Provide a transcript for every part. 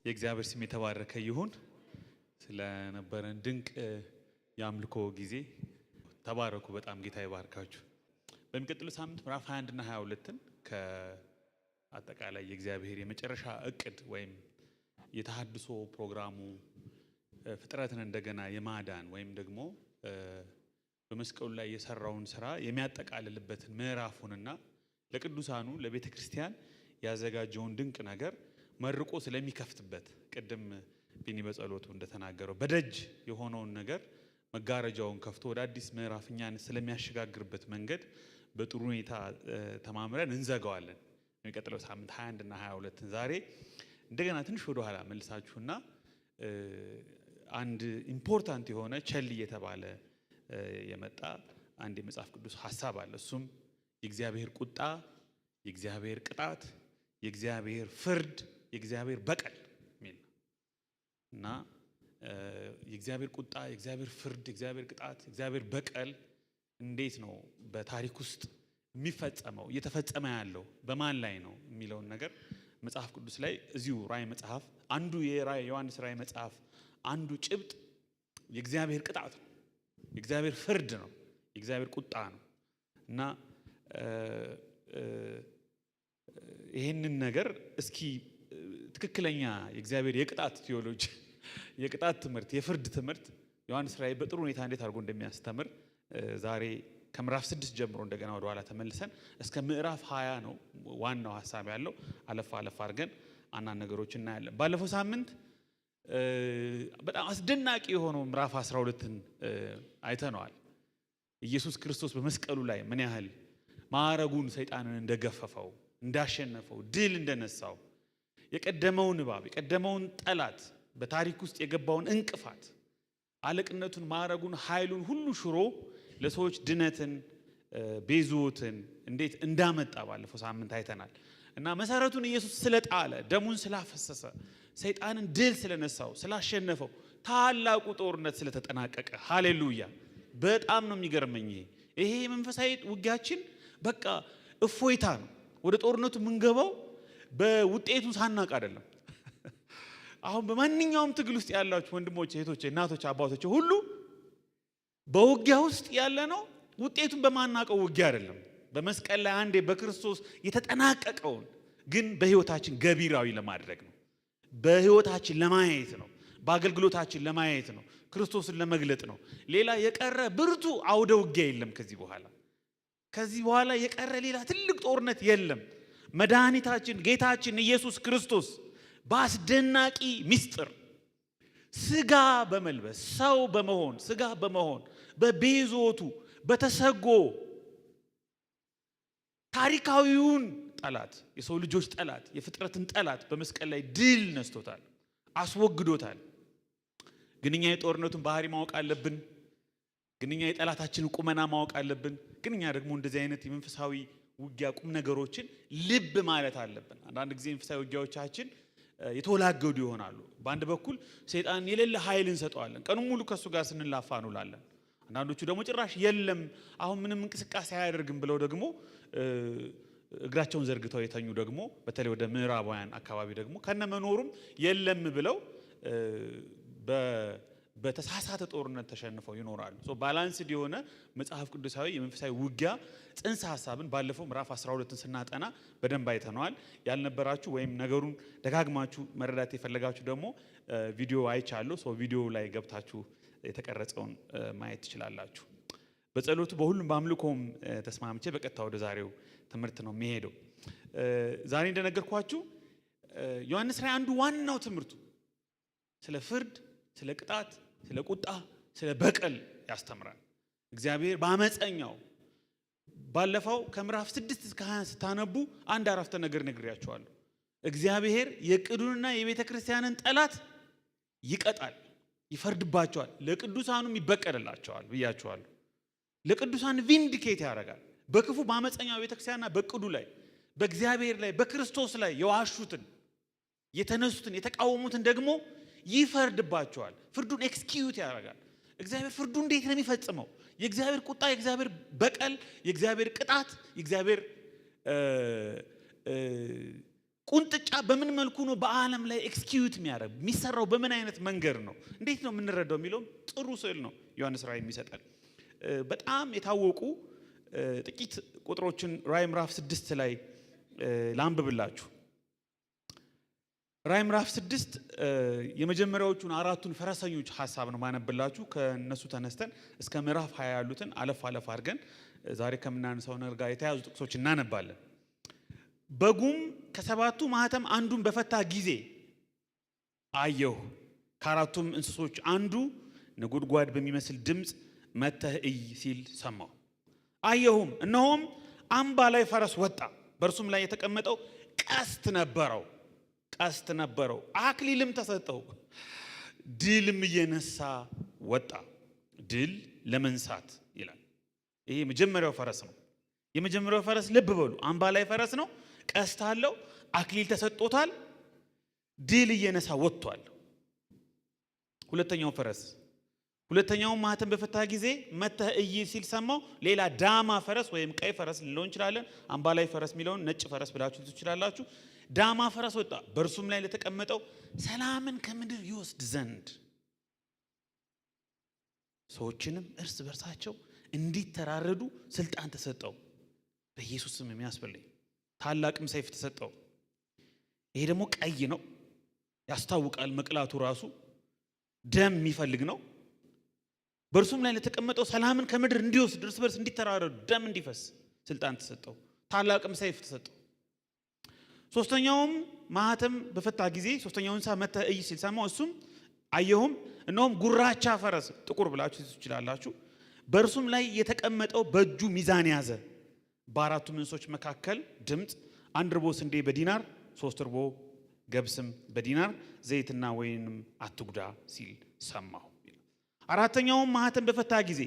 የእግዚአብሔር ስም የተባረከ ይሁን። ስለነበረን ድንቅ የአምልኮ ጊዜ ተባረኩ። በጣም ጌታ ይባርካችሁ። በሚቀጥለው ሳምንት ምዕራፍ 21 እና 22ን ከአጠቃላይ የእግዚአብሔር የመጨረሻ እቅድ ወይም የተሐድሶ ፕሮግራሙ ፍጥረትን እንደገና የማዳን ወይም ደግሞ በመስቀሉ ላይ የሰራውን ስራ የሚያጠቃልልበትን ምዕራፉንና ለቅዱሳኑ ለቤተ ክርስቲያን ያዘጋጀውን ድንቅ ነገር መርቆ ስለሚከፍትበት ቅድም ቢኒ በጸሎቱ እንደተናገረው በደጅ የሆነውን ነገር መጋረጃውን ከፍቶ ወደ አዲስ ምዕራፍ እኛን ስለሚያሸጋግርበት መንገድ በጥሩ ሁኔታ ተማምረን እንዘጋዋለን። የሚቀጥለው ሳምንት 21 እና 22 ዛሬ እንደገና ትንሽ ወደ ኋላ መልሳችሁና አንድ ኢምፖርታንት የሆነ ቸል እየተባለ የመጣ አንድ የመጽሐፍ ቅዱስ ሐሳብ አለ። እሱም የእግዚአብሔር ቁጣ፣ የእግዚአብሔር ቅጣት፣ የእግዚአብሔር ፍርድ፣ የእግዚአብሔር በቀል የሚል እና የእግዚአብሔር ቁጣ፣ የእግዚአብሔር ፍርድ፣ የእግዚአብሔር ቅጣት፣ የእግዚአብሔር በቀል እንዴት ነው በታሪክ ውስጥ የሚፈጸመው? እየተፈጸመ ያለው በማን ላይ ነው የሚለውን ነገር መጽሐፍ ቅዱስ ላይ እዚሁ ራእይ መጽሐፍ አንዱ የዮሐንስ ራእይ መጽሐፍ አንዱ ጭብጥ የእግዚአብሔር ቅጣት ነው፣ የእግዚአብሔር ፍርድ ነው፣ የእግዚአብሔር ቁጣ ነው እና ይሄንን ነገር እስኪ ትክክለኛ የእግዚአብሔር የቅጣት ቴዎሎጂ የቅጣት ትምህርት የፍርድ ትምህርት ዮሐንስ ራእይ በጥሩ ሁኔታ እንዴት አድርጎ እንደሚያስተምር ዛሬ ከምዕራፍ 6 ጀምሮ እንደገና ወደ ኋላ ተመልሰን እስከ ምዕራፍ 20 ነው ዋናው ሐሳብ ያለው። አለፍ አድርገን አንዳንድ ነገሮች እናያለን። ባለፈው ሳምንት በጣም አስደናቂ የሆነው ምዕራፍ 12ን አይተነዋል። ኢየሱስ ክርስቶስ በመስቀሉ ላይ ምን ያህል ማዕረጉን ሰይጣንን እንደገፈፈው፣ እንዳሸነፈው፣ ድል እንደነሳው የቀደመውን እባብ የቀደመውን ጠላት በታሪክ ውስጥ የገባውን እንቅፋት አለቅነቱን፣ ማዕረጉን፣ ኃይሉን ሁሉ ሽሮ ለሰዎች ድነትን ቤዞትን እንዴት እንዳመጣ ባለፈው ሳምንት አይተናል እና መሰረቱን ኢየሱስ ስለጣለ ደሙን ስላፈሰሰ ሰይጣንን ድል ስለነሳው ስላሸነፈው ታላቁ ጦርነት ስለተጠናቀቀ ሃሌሉያ። በጣም ነው የሚገርመኝ ይሄ መንፈሳዊ ውጊያችን በቃ እፎይታ ነው። ወደ ጦርነቱ የምንገባው በውጤቱ ሳናቅ አይደለም። አሁን በማንኛውም ትግል ውስጥ ያላችሁ ወንድሞች፣ እህቶች፣ እናቶች፣ አባቶች ሁሉ በውጊያ ውስጥ ያለ ነው። ውጤቱን በማናቀው ውጊያ አይደለም። በመስቀል ላይ አንዴ በክርስቶስ የተጠናቀቀውን ግን በህይወታችን ገቢራዊ ለማድረግ ነው። በህይወታችን ለማየት ነው። በአገልግሎታችን ለማየት ነው። ክርስቶስን ለመግለጥ ነው። ሌላ የቀረ ብርቱ አውደ ውጊያ የለም። ከዚህ በኋላ የቀረ ሌላ ትልቅ ጦርነት የለም። መድኃኒታችን ጌታችን ኢየሱስ ክርስቶስ በአስደናቂ ምስጢር ስጋ በመልበስ ሰው በመሆን ስጋ በመሆን በቤዞቱ በተሰጎ ታሪካዊውን ጠላት የሰው ልጆች ጠላት የፍጥረትን ጠላት በመስቀል ላይ ድል ነስቶታል፣ አስወግዶታል። ግን እኛ የጦርነቱን ባህሪ ማወቅ አለብን። ግን እኛ የጠላታችንን ቁመና ማወቅ አለብን። ግን እኛ ደግሞ እንደዚህ አይነት የመንፈሳዊ ውጊያ ቁም ነገሮችን ልብ ማለት አለብን። አንዳንድ ጊዜ መንፈሳዊ ውጊያዎቻችን የተወላገዱ ይሆናሉ። በአንድ በኩል ሰይጣን የሌለ ኃይል እንሰጠዋለን፣ ቀኑን ሙሉ ከሱ ጋር ስንላፋ እንውላለን። አንዳንዶቹ ደግሞ ጭራሽ የለም አሁን ምንም እንቅስቃሴ አያደርግም ብለው ደግሞ እግራቸውን ዘርግተው የተኙ ደግሞ በተለይ ወደ ምዕራባውያን አካባቢ ደግሞ ከነመኖሩም የለም ብለው በተሳሳተ ጦርነት ተሸንፈው ይኖራሉ። ባላንስድ የሆነ መጽሐፍ ቅዱሳዊ የመንፈሳዊ ውጊያ ጽንሰ ሐሳብን ባለፈው ምዕራፍ 12ን ስናጠና በደንብ አይተነዋል። ያልነበራችሁ ወይም ነገሩን ደጋግማችሁ መረዳት የፈለጋችሁ ደግሞ ቪዲዮ አይቻለሁ። ቪዲዮ ላይ ገብታችሁ የተቀረጸውን ማየት ትችላላችሁ። በጸሎቱ በሁሉም በአምልኮም ተስማምቼ በቀጥታ ወደ ዛሬው ትምህርት ነው የሚሄደው። ዛሬ እንደነገርኳችሁ ዮሐንስ ራእይ አንዱ ዋናው ትምህርቱ ስለ ፍርድ፣ ስለ ቅጣት፣ ስለ ቁጣ፣ ስለ በቀል ያስተምራል። እግዚአብሔር በአመፀኛው ባለፈው ከምዕራፍ 6 እስከ 20 ስታነቡ አንድ አረፍተ ነገር ነግሬያችኋለሁ። እግዚአብሔር የቅዱንና የቤተ ክርስቲያንን ጠላት ይቀጣል፣ ይፈርድባቸዋል፣ ለቅዱሳኑም ይበቀልላቸዋል ብያችኋለሁ። ለቅዱሳን ቪንዲኬት ያደርጋል። በክፉ በአመፀኛው ቤተ ክርስቲያንና በቅዱ ላይ በእግዚአብሔር ላይ በክርስቶስ ላይ የዋሹትን የተነሱትን የተቃወሙትን ደግሞ ይፈርድባቸዋል። ፍርዱን ኤክስኪዩት ያደርጋል። እግዚአብሔር ፍርዱ እንዴት ነው የሚፈጽመው? የእግዚአብሔር ቁጣ፣ የእግዚአብሔር በቀል፣ የእግዚአብሔር ቅጣት፣ የእግዚአብሔር ቁንጥጫ በምን መልኩ ነው በዓለም ላይ ኤክስኪዩት የሚያደርግ የሚሰራው በምን አይነት መንገድ ነው እንዴት ነው የምንረዳው የሚለው ጥሩ ስዕል ነው ዮሐንስ ራእይ የሚሰጠን። በጣም የታወቁ ጥቂት ቁጥሮችን ራእይ ምዕራፍ 6 ላይ ላንብብላችሁ። ራእይ ምዕራፍ 6 የመጀመሪያዎቹን አራቱን ፈረሰኞች ሐሳብ ነው ማነብላችሁ። ከነሱ ተነስተን እስከ ምዕራፍ 20 ያሉትን አለፍ አድርገን ዛሬ ከምናነሳው ነገር ጋር የተያዙ ጥቅሶች እናነባለን። በጉም ከሰባቱ ማህተም አንዱን በፈታ ጊዜ አየሁ፣ ከአራቱም እንስሶች አንዱ ነጎድጓድ በሚመስል ድምፅ መጥተህ እይ ሲል ሰማሁ። አየሁም፣ እነሆም አምባ ላይ ፈረስ ወጣ፣ በእርሱም ላይ የተቀመጠው ቀስት ነበረው፣ አክሊልም ተሰጠው፣ ድልም እየነሳ ወጣ፣ ድል ለመንሳት ይላል። ይሄ የመጀመሪያው ፈረስ ነው። የመጀመሪያው ፈረስ ልብ በሉ፣ አምባ ላይ ፈረስ ነው፣ ቀስት አለው፣ አክሊል ተሰጥቶታል፣ ድል እየነሳ ወጥቷል። ሁለተኛው ማህተም በፈታ ጊዜ መጥተህ እይ ሲል ሰማው። ሌላ ዳማ ፈረስ ወይም ቀይ ፈረስ ልንለው እንችላለን። አምባ ላይ ፈረስ የሚለውን ነጭ ፈረስ ብላችሁ ትችላላችሁ። ዳማ ፈረስ ወጣ፣ በእርሱም ላይ ለተቀመጠው ሰላምን ከምድር ይወስድ ዘንድ ሰዎችንም እርስ በርሳቸው እንዲተራረዱ ስልጣን ተሰጠው። በኢየሱስ ስም የሚያስፈልግ ታላቅም ሰይፍ ተሰጠው። ይሄ ደግሞ ቀይ ነው፣ ያስታውቃል። መቅላቱ ራሱ ደም የሚፈልግ ነው። በእርሱም ላይ ለተቀመጠው ሰላምን ከምድር እንዲወስድ እርስ በርስ እንዲተራረዱ ደም እንዲፈስ ስልጣን ተሰጠው። ታላቅም ሰይፍ ተሰጠው። ሶስተኛውም ማህተም በፈታ ጊዜ ሶስተኛውን ሰው መጥተህ እይ ሲል ሰማው። እሱም አየሁም፣ እነሆም ጉራቻ ፈረስ፣ ጥቁር ብላችሁ ትችላላችሁ። በእርሱም ላይ የተቀመጠው በእጁ ሚዛን ያዘ። በአራቱም እንስሶች መካከል ድምፅ፣ 1 እርቦ ስንዴ በዲናር 3 እርቦ ገብስም በዲናር ዘይትና ወይንም አትጉዳ ሲል ሰማሁ። አራተኛውም ማህተም በፈታ ጊዜ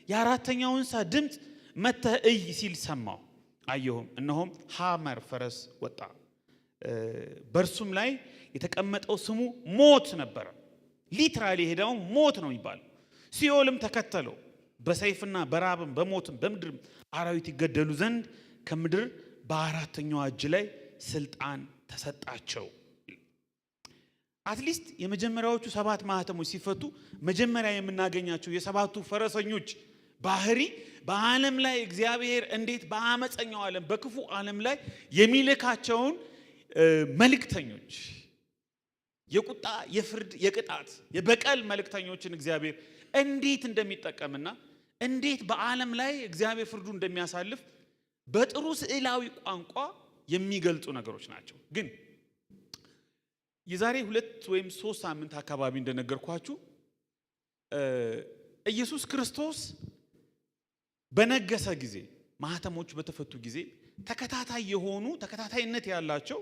የአራተኛውን ሰው ድምፅ መጥተህ እይ ሲል ሰማሁ። አየሁም፣ እነሆም ሐመር ፈረስ ወጣ፣ በእርሱም ላይ የተቀመጠው ስሙ ሞት ነበረ። ሊትራሊ ሄደው ሞት ነው የሚባለው። ሲኦልም ተከተለው፣ በሰይፍና በራብም በሞትም በምድርም አራዊት ይገደሉ ዘንድ ከምድር በአራተኛው እጅ ላይ ስልጣን ተሰጣቸው። አትሊስት የመጀመሪያዎቹ 7 ማህተሞች ሲፈቱ መጀመሪያ የምናገኛቸው የሰባቱ ፈረሰኞች ባህሪ በዓለም ላይ እግዚአብሔር እንዴት በአመፀኛው ዓለም በክፉ ዓለም ላይ የሚልካቸውን መልእክተኞች የቁጣ፣ የፍርድ፣ የቅጣት፣ የበቀል መልእክተኞችን እግዚአብሔር እንዴት እንደሚጠቀምና እንዴት በዓለም ላይ እግዚአብሔር ፍርዱ እንደሚያሳልፍ በጥሩ ስዕላዊ ቋንቋ የሚገልጹ ነገሮች ናቸው። ግን የዛሬ 2 ወይም 3 ሳምንት አካባቢ እንደነገርኳችሁ ኢየሱስ ክርስቶስ በነገሰ ጊዜ ማህተሞች በተፈቱ ጊዜ ተከታታይነት ያላቸው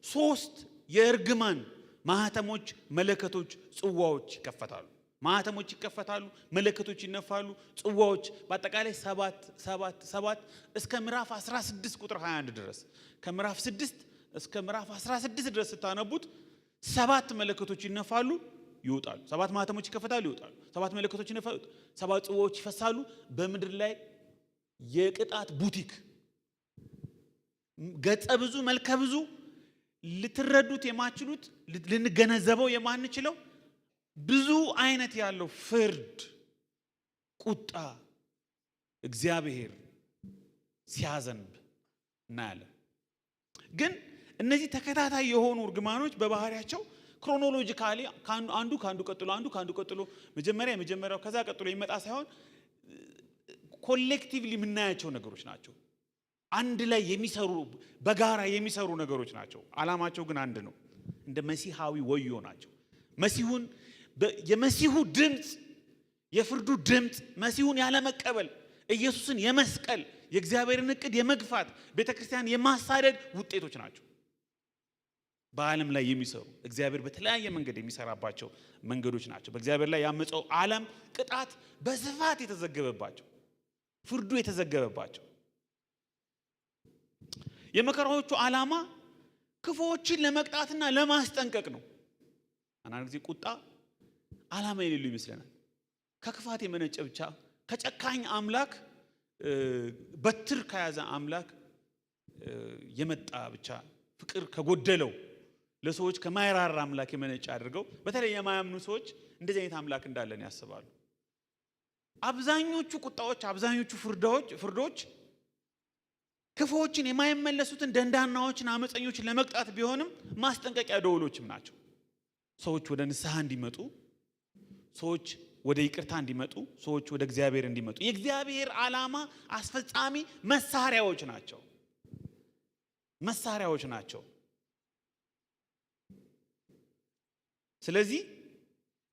3 የእርግማን ማህተሞች፣ መለከቶች፣ ጽዋዎች ይከፈታሉ። ማህተሞች ይከፈታሉ፣ መለከቶች ይነፋሉ፣ ጽዋዎች በአጠቃላይ 7 እስከ ምዕራፍ 16 ቁጥር 21 ድረስ ከምዕራፍ 6 እስከ ምዕራፍ 16 ድረስ ስታነቡት 7 መለከቶች ይነፋሉ፣ ይወጣሉ። 7 ማህተሞች ይከፈታሉ፣ ይወጣሉ። 7 መለከቶች ይነፋሉ፣ 7 ጽዋዎች ይፈሳሉ። በምድር ላይ የቅጣት ቡቲክ ገጸ ብዙ መልከ ብዙ ልትረዱት የማትችሉት ልንገነዘበው የማንችለው ብዙ አይነት ያለው ፍርድ፣ ቁጣ እግዚአብሔር ሲያዘንብ እናያለን። ግን እነዚህ ተከታታይ የሆኑ እርግማኖች በባህሪያቸው ክሮኖሎጂካሊ አንዱ ካንዱ ቀጥሎ የመጀመሪያው ከዛ ቀጥሎ ይመጣ ሳይሆን ኮሌክቲቭሊ የምናያቸው ነገሮች ናቸው። አንድ ላይ የሚሰሩ በጋራ የሚሰሩ ነገሮች ናቸው። ዓላማቸው ግን አንድ ነው። እንደ መሲሐዊ ወዮ ናቸው። የመሲሁ ድምፅ፣ የፍርዱ ድምፅ፣ መሲሁን ያለመቀበል፣ ኢየሱስን የመስቀል፣ የእግዚአብሔርን ዕቅድ የመግፋት፣ ቤተክርስቲያን የማሳደድ ውጤቶች ናቸው። በዓለም ላይ የሚሰሩ እግዚአብሔር በተለያየ መንገድ የሚሰራባቸው መንገዶች ናቸው። በእግዚአብሔር ላይ ያመፀው ዓለም ቅጣት በስፋት የተዘገበባቸው፣ ፍርዱ የተዘገበባቸው። የመከራዎቹ ዓላማ ክፉዎችን ለመቅጣትና ለማስጠንቀቅ ነው። አንዳንድ ጊዜ ቁጣ ዓላማ የሌለው ይመስለናል። ከክፋት የመነጨ ብቻ ከጨካኝ አምላክ በትር ከያዘ አምላክ የመጣ ብቻ ፍቅር ከጎደለው ለሰዎች ከማይራራ አምላክ የመነጨ አድርገው በተለይ የማያምኑ ሰዎች እንደዚህ አይነት አምላክ እንዳለን ያስባሉ። አብዛኞቹ ቁጣዎች፣ አብዛኞቹ ፍርዶች ክፉዎችን የማይመለሱትን ደንዳናዎችን፣ አመፀኞችን ለመቅጣት ቢሆንም ማስጠንቀቂያ ደወሎችም ናቸው። ሰዎች ወደ ንስሐ እንዲመጡ፣ ሰዎች ወደ ይቅርታ እንዲመጡ፣ ሰዎች ወደ እግዚአብሔር እንዲመጡ የእግዚአብሔር ዓላማ አስፈጻሚ መሳሪያዎች ናቸው። ስለዚህ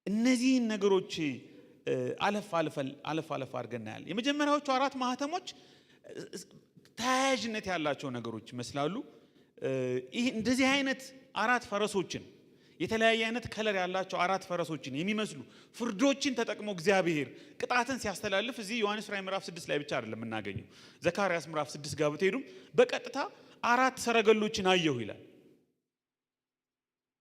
እነዚህን ነገሮች አለፍ አድርገን እናያለን። የመጀመሪያዎቹ 4 ማህተሞች ተያያዥነት ያላቸው ነገሮች ይመስላሉ። ይህ እንደዚህ አይነት 4 ፈረሶችን የተለያየ አይነት ከለር ያላቸው 4 ፈረሶችን የሚመስሉ ፍርዶችን ተጠቅሞ እግዚአብሔር ቅጣትን ሲያስተላልፍ እዚህ ዮሐንስ ራዕይ ምዕራፍ 6 ላይ ብቻ አይደለም የምናገኘው። ዘካርያስ ምዕራፍ 6 ጋር ብትሄዱም በቀጥታ 4 ሰረገሎችን አየሁ ይላል።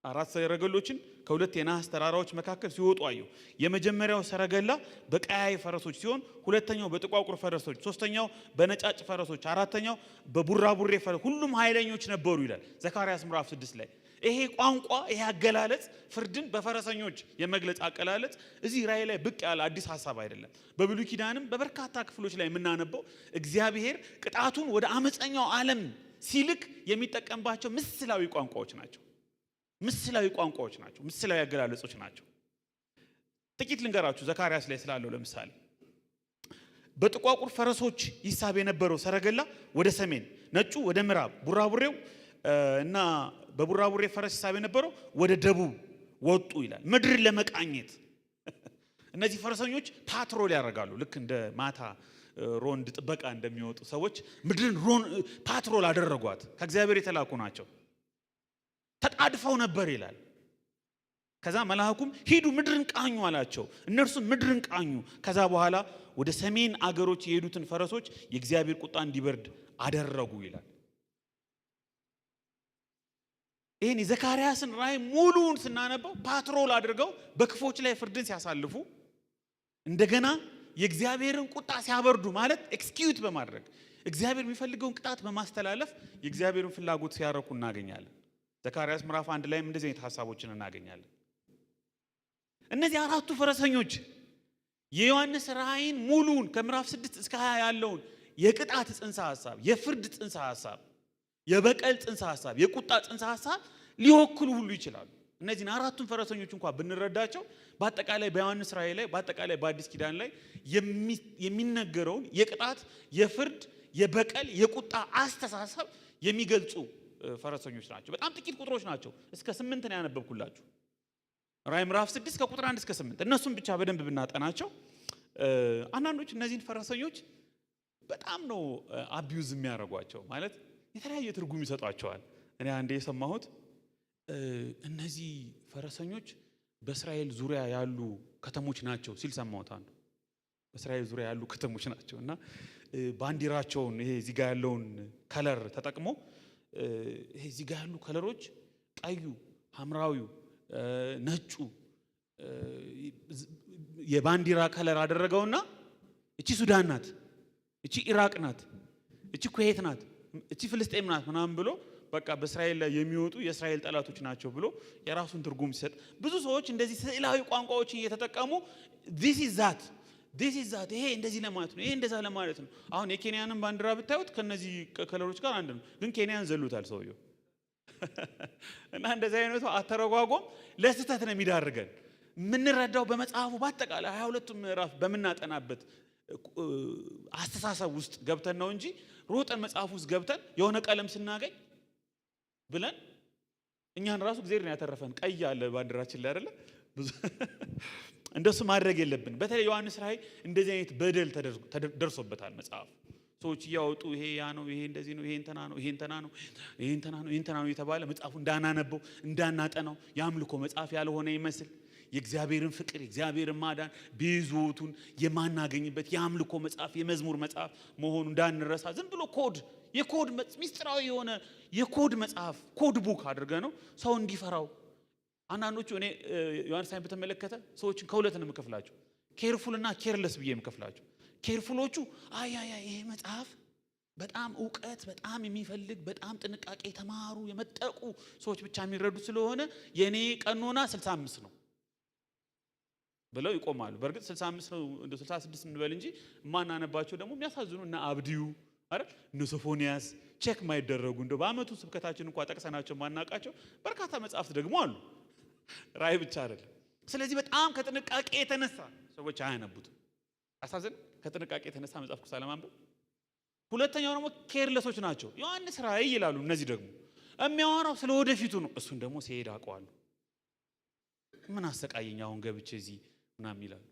4 ሰረገሎችን ከሁለት የናስ ተራራዎች መካከል ሲወጡ አየሁ። የመጀመሪያው ሰረገላ በቀያይ ፈረሶች ሲሆን፣ ሁለተኛው በጥቋቁር ፈረሶች፣ ሶስተኛው በነጫጭ ፈረሶች፣ አራተኛው በቡራቡሬ ፈረሶች፣ ሁሉም ኃይለኞች ነበሩ ይላል ዘካርያስ ምዕራፍ 6 ላይ። ይሄ ቋንቋ፣ ይሄ አገላለጽ ፍርድን በፈረሰኞች የመግለጽ አቀላለጽ እዚህ ራእይ ላይ ብቅ ያለ አዲስ ሐሳብ አይደለም። በብሉይ ኪዳንም በበርካታ ክፍሎች ላይ የምናነበው እግዚአብሔር ቅጣቱን ወደ አመፀኛው ዓለም ሲልክ የሚጠቀምባቸው ምስላዊ ቋንቋዎች ናቸው። ምስላዊ አገላለጾች ናቸው። ጥቂት ልንገራችሁ ዘካርያስ ላይ ስላለው። ለምሳሌ በጥቋቁር ፈረሶች ይሳብ የነበረው ሰረገላ ወደ ሰሜን፣ ነጩ ወደ ምዕራብ፣ ቡራቡሬው እና በቡራቡሬ ፈረስ ይሳብ የነበረው ወደ ደቡብ ወጡ ይላል። ምድርን ለመቃኘት እነዚህ ፈረሰኞች ፓትሮል ያደርጋሉ። ልክ እንደ ማታ ሮንድ ጥበቃ እንደሚወጡ ሰዎች ምድርን ፓትሮል አደረጓት። ከእግዚአብሔር የተላኩ ናቸው። ተጣድፈው ነበር ይላል። ከዛ መልአኩም ሂዱ ምድርን ቃኙ አላቸው። እነርሱም ምድርን ቃኙ። ከዛ በኋላ ወደ ሰሜን አገሮች የሄዱትን ፈረሶች የእግዚአብሔር ቁጣ እንዲበርድ አደረጉ ይላል። ይህን የዘካርያስን ራእይ ሙሉውን ስናነበው ፓትሮል አድርገው በክፎች ላይ ፍርድን ሲያሳልፉ፣ እንደገና የእግዚአብሔርን ቁጣ ሲያበርዱ ማለት ኤክስኪዩት በማድረግ እግዚአብሔር የሚፈልገውን ቅጣት በማስተላለፍ የእግዚአብሔርን ፍላጎት ሲያረኩ እናገኛለን። ዘካርያስ ምዕራፍ 1 ላይም እንደዚህ አይነት ሐሳቦችን እናገኛለን። እነዚህ 4ቱ ፈረሰኞች የዮሐንስ ራእይን ሙሉውን ከምዕራፍ 6 እስከ 20 ያለውን የቅጣት ጽንሰ ሐሳብ፣ የፍርድ ጽንሰ ሐሳብ፣ የበቀል ጽንሰ ሐሳብ፣ የቁጣ ጽንሰ ሐሳብ ሊወክሉ ሁሉ ይችላሉ። እነዚህን 4ቱን ፈረሰኞች እንኳን ብንረዳቸው በአጠቃላይ በዮሐንስ ራእይ ላይ በአጠቃላይ በአዲስ ኪዳን ላይ የሚነገረውን የቅጣት፣ የፍርድ፣ የበቀል፣ የቁጣ አስተሳሰብ የሚገልጹ ፈረሰኞች ናቸው። በጣም ጥቂት ቁጥሮች ናቸው። እስከ 8 ነው ያነበብኩላችሁ። ራእይ ምዕራፍ 6 ከቁጥር 1 እስከ 8 እነሱም ብቻ በደንብ ብናጠናቸው አንዳንዶች እነዚህን ፈረሰኞች በጣም ነው አቢዩዝ የሚያደርጓቸው፣ ማለት የተለያየ ትርጉም ይሰጧቸዋል። እኔ አንዴ የሰማሁት እነዚህ ፈረሰኞች በእስራኤል ዙሪያ ያሉ ከተሞች ናቸው ሲል ሰማሁት። አንዱ በእስራኤል ዙሪያ ያሉ ከተሞች ናቸው እና ባንዲራቸውን ይሄ እዚህ ጋር ያለውን ከለር ተጠቅሞ ይሄ እዚህ ጋር ያሉ ከለሮች ቀዩ፣ ሐምራዊው፣ ነጩ የባንዲራ ከለር አደረገውና እቺ ሱዳን ናት፣ እቺ ኢራቅ ናት፣ እቺ ኩዌት ናት፣ እቺ ፍልስጤም ናት ምናምን ብሎ በቃ በእስራኤል ላይ የሚወጡ የእስራኤል ጠላቶች ናቸው ብሎ የራሱን ትርጉም ሲሰጥ፣ ብዙ ሰዎች እንደዚህ ስዕላዊ ቋንቋዎችን እየተጠቀሙ this is that ይሄ እንደዚህ ለማለት ነው፣ ይሄ እንደዛ ለማለት ነው። አሁን የኬንያንን ባንዲራ ብታዩት ከነዚህ ከለሮች ጋር አንድ ነው፣ ግን ኬንያን ዘሉታል ሰውየው እና እንደዚህ አይነቱ አተረጓጎም ለስህተት ነው የሚዳርገን። የምንረዳው በመጽሐፉ በአጠቃላይ 22ቱን ምዕራፍ በምናጠናበት አስተሳሰብ ውስጥ ገብተን ነው እንጂ ሮጠን መጽሐፉ ውስጥ ገብተን የሆነ ቀለም ስናገኝ ብለን እኛን ራሱ እግዚአብሔር ነው ያተረፈን። ቀይ አለ ባንዲራችን ላይ አይደለ? ብዙ እንደሱ ማድረግ የለብን። በተለይ ዮሐንስ ራእይ እንደዚህ አይነት በደል ደርሶበታል መጽሐፍ። ሰዎች እያወጡ ይሄ ያ ነው፣ ይሄ እንደዚህ ነው፣ ይሄ እንተና ነው፣ ይሄ እንተና ነው፣ ይሄ እንተና ነው፣ ይሄ እንተና ነው የተባለ መጽሐፉ እንዳናነበው እንዳናጠናው የአምልኮ መጽሐፍ ያልሆነ ይመስል የእግዚአብሔርን ፍቅር የእግዚአብሔርን ማዳን ቤዞቱን የማናገኝበት የአምልኮ መጽሐፍ የመዝሙር መጽሐፍ መሆኑ እንዳንረሳ ዝም ብሎ የኮድ ሚስጥራዊ የሆነ የኮድ መጽሐፍ ኮድ ቡክ አድርገ ነው ሰው እንዲፈራው። አንዳንዶቹ እኔ ዮሐንስ ራእይን በተመለከተ ሰዎችን ከሁለት ነው የምከፍላቸው፣ ኬርፉል እና ኬርለስ ብዬ የምከፍላቸው። ኬርፉሎቹ ይሄ መጽሐፍ በጣም ዕውቀት በጣም የሚፈልግ በጣም ጥንቃቄ የተማሩ የመጠቁ ሰዎች ብቻ የሚረዱ ስለሆነ የኔ ቀኖና 65 ነው ብለው ይቆማሉ። በእርግጥ 65 ነው እንደ 66 እንበል እንጂ ማናነባቸው ደግሞ የሚያሳዝኑ እና አብዲዩ አይደል እነ ሶፎንያስ ቼክ ማይደረጉ እንደ በአመቱ ስብከታችን እንኳን ጠቅሰናቸው ማናቃቸው በርካታ መጽሐፍት ደግሞ አሉ። ራእይ ብቻ አይደለም። ስለዚህ በጣም ከጥንቃቄ የተነሳ ሰዎች አያነቡትም። አሳዘን ከጥንቃቄ የተነሳ መጽሐፍ ቅዱስ አለማንበብ። ሁለተኛው ደግሞ ኬርለሶች ናቸው። ዮሐንስ ራእይ ይላሉ። እነዚህ ደግሞ የሚያወራው ስለ ወደፊቱ ነው። እሱን ደግሞ ሲሄድ አውቀዋለሁ። ምን አሰቃየኝ አሁን ገብቼ እዚህ ምናምን ይላሉ።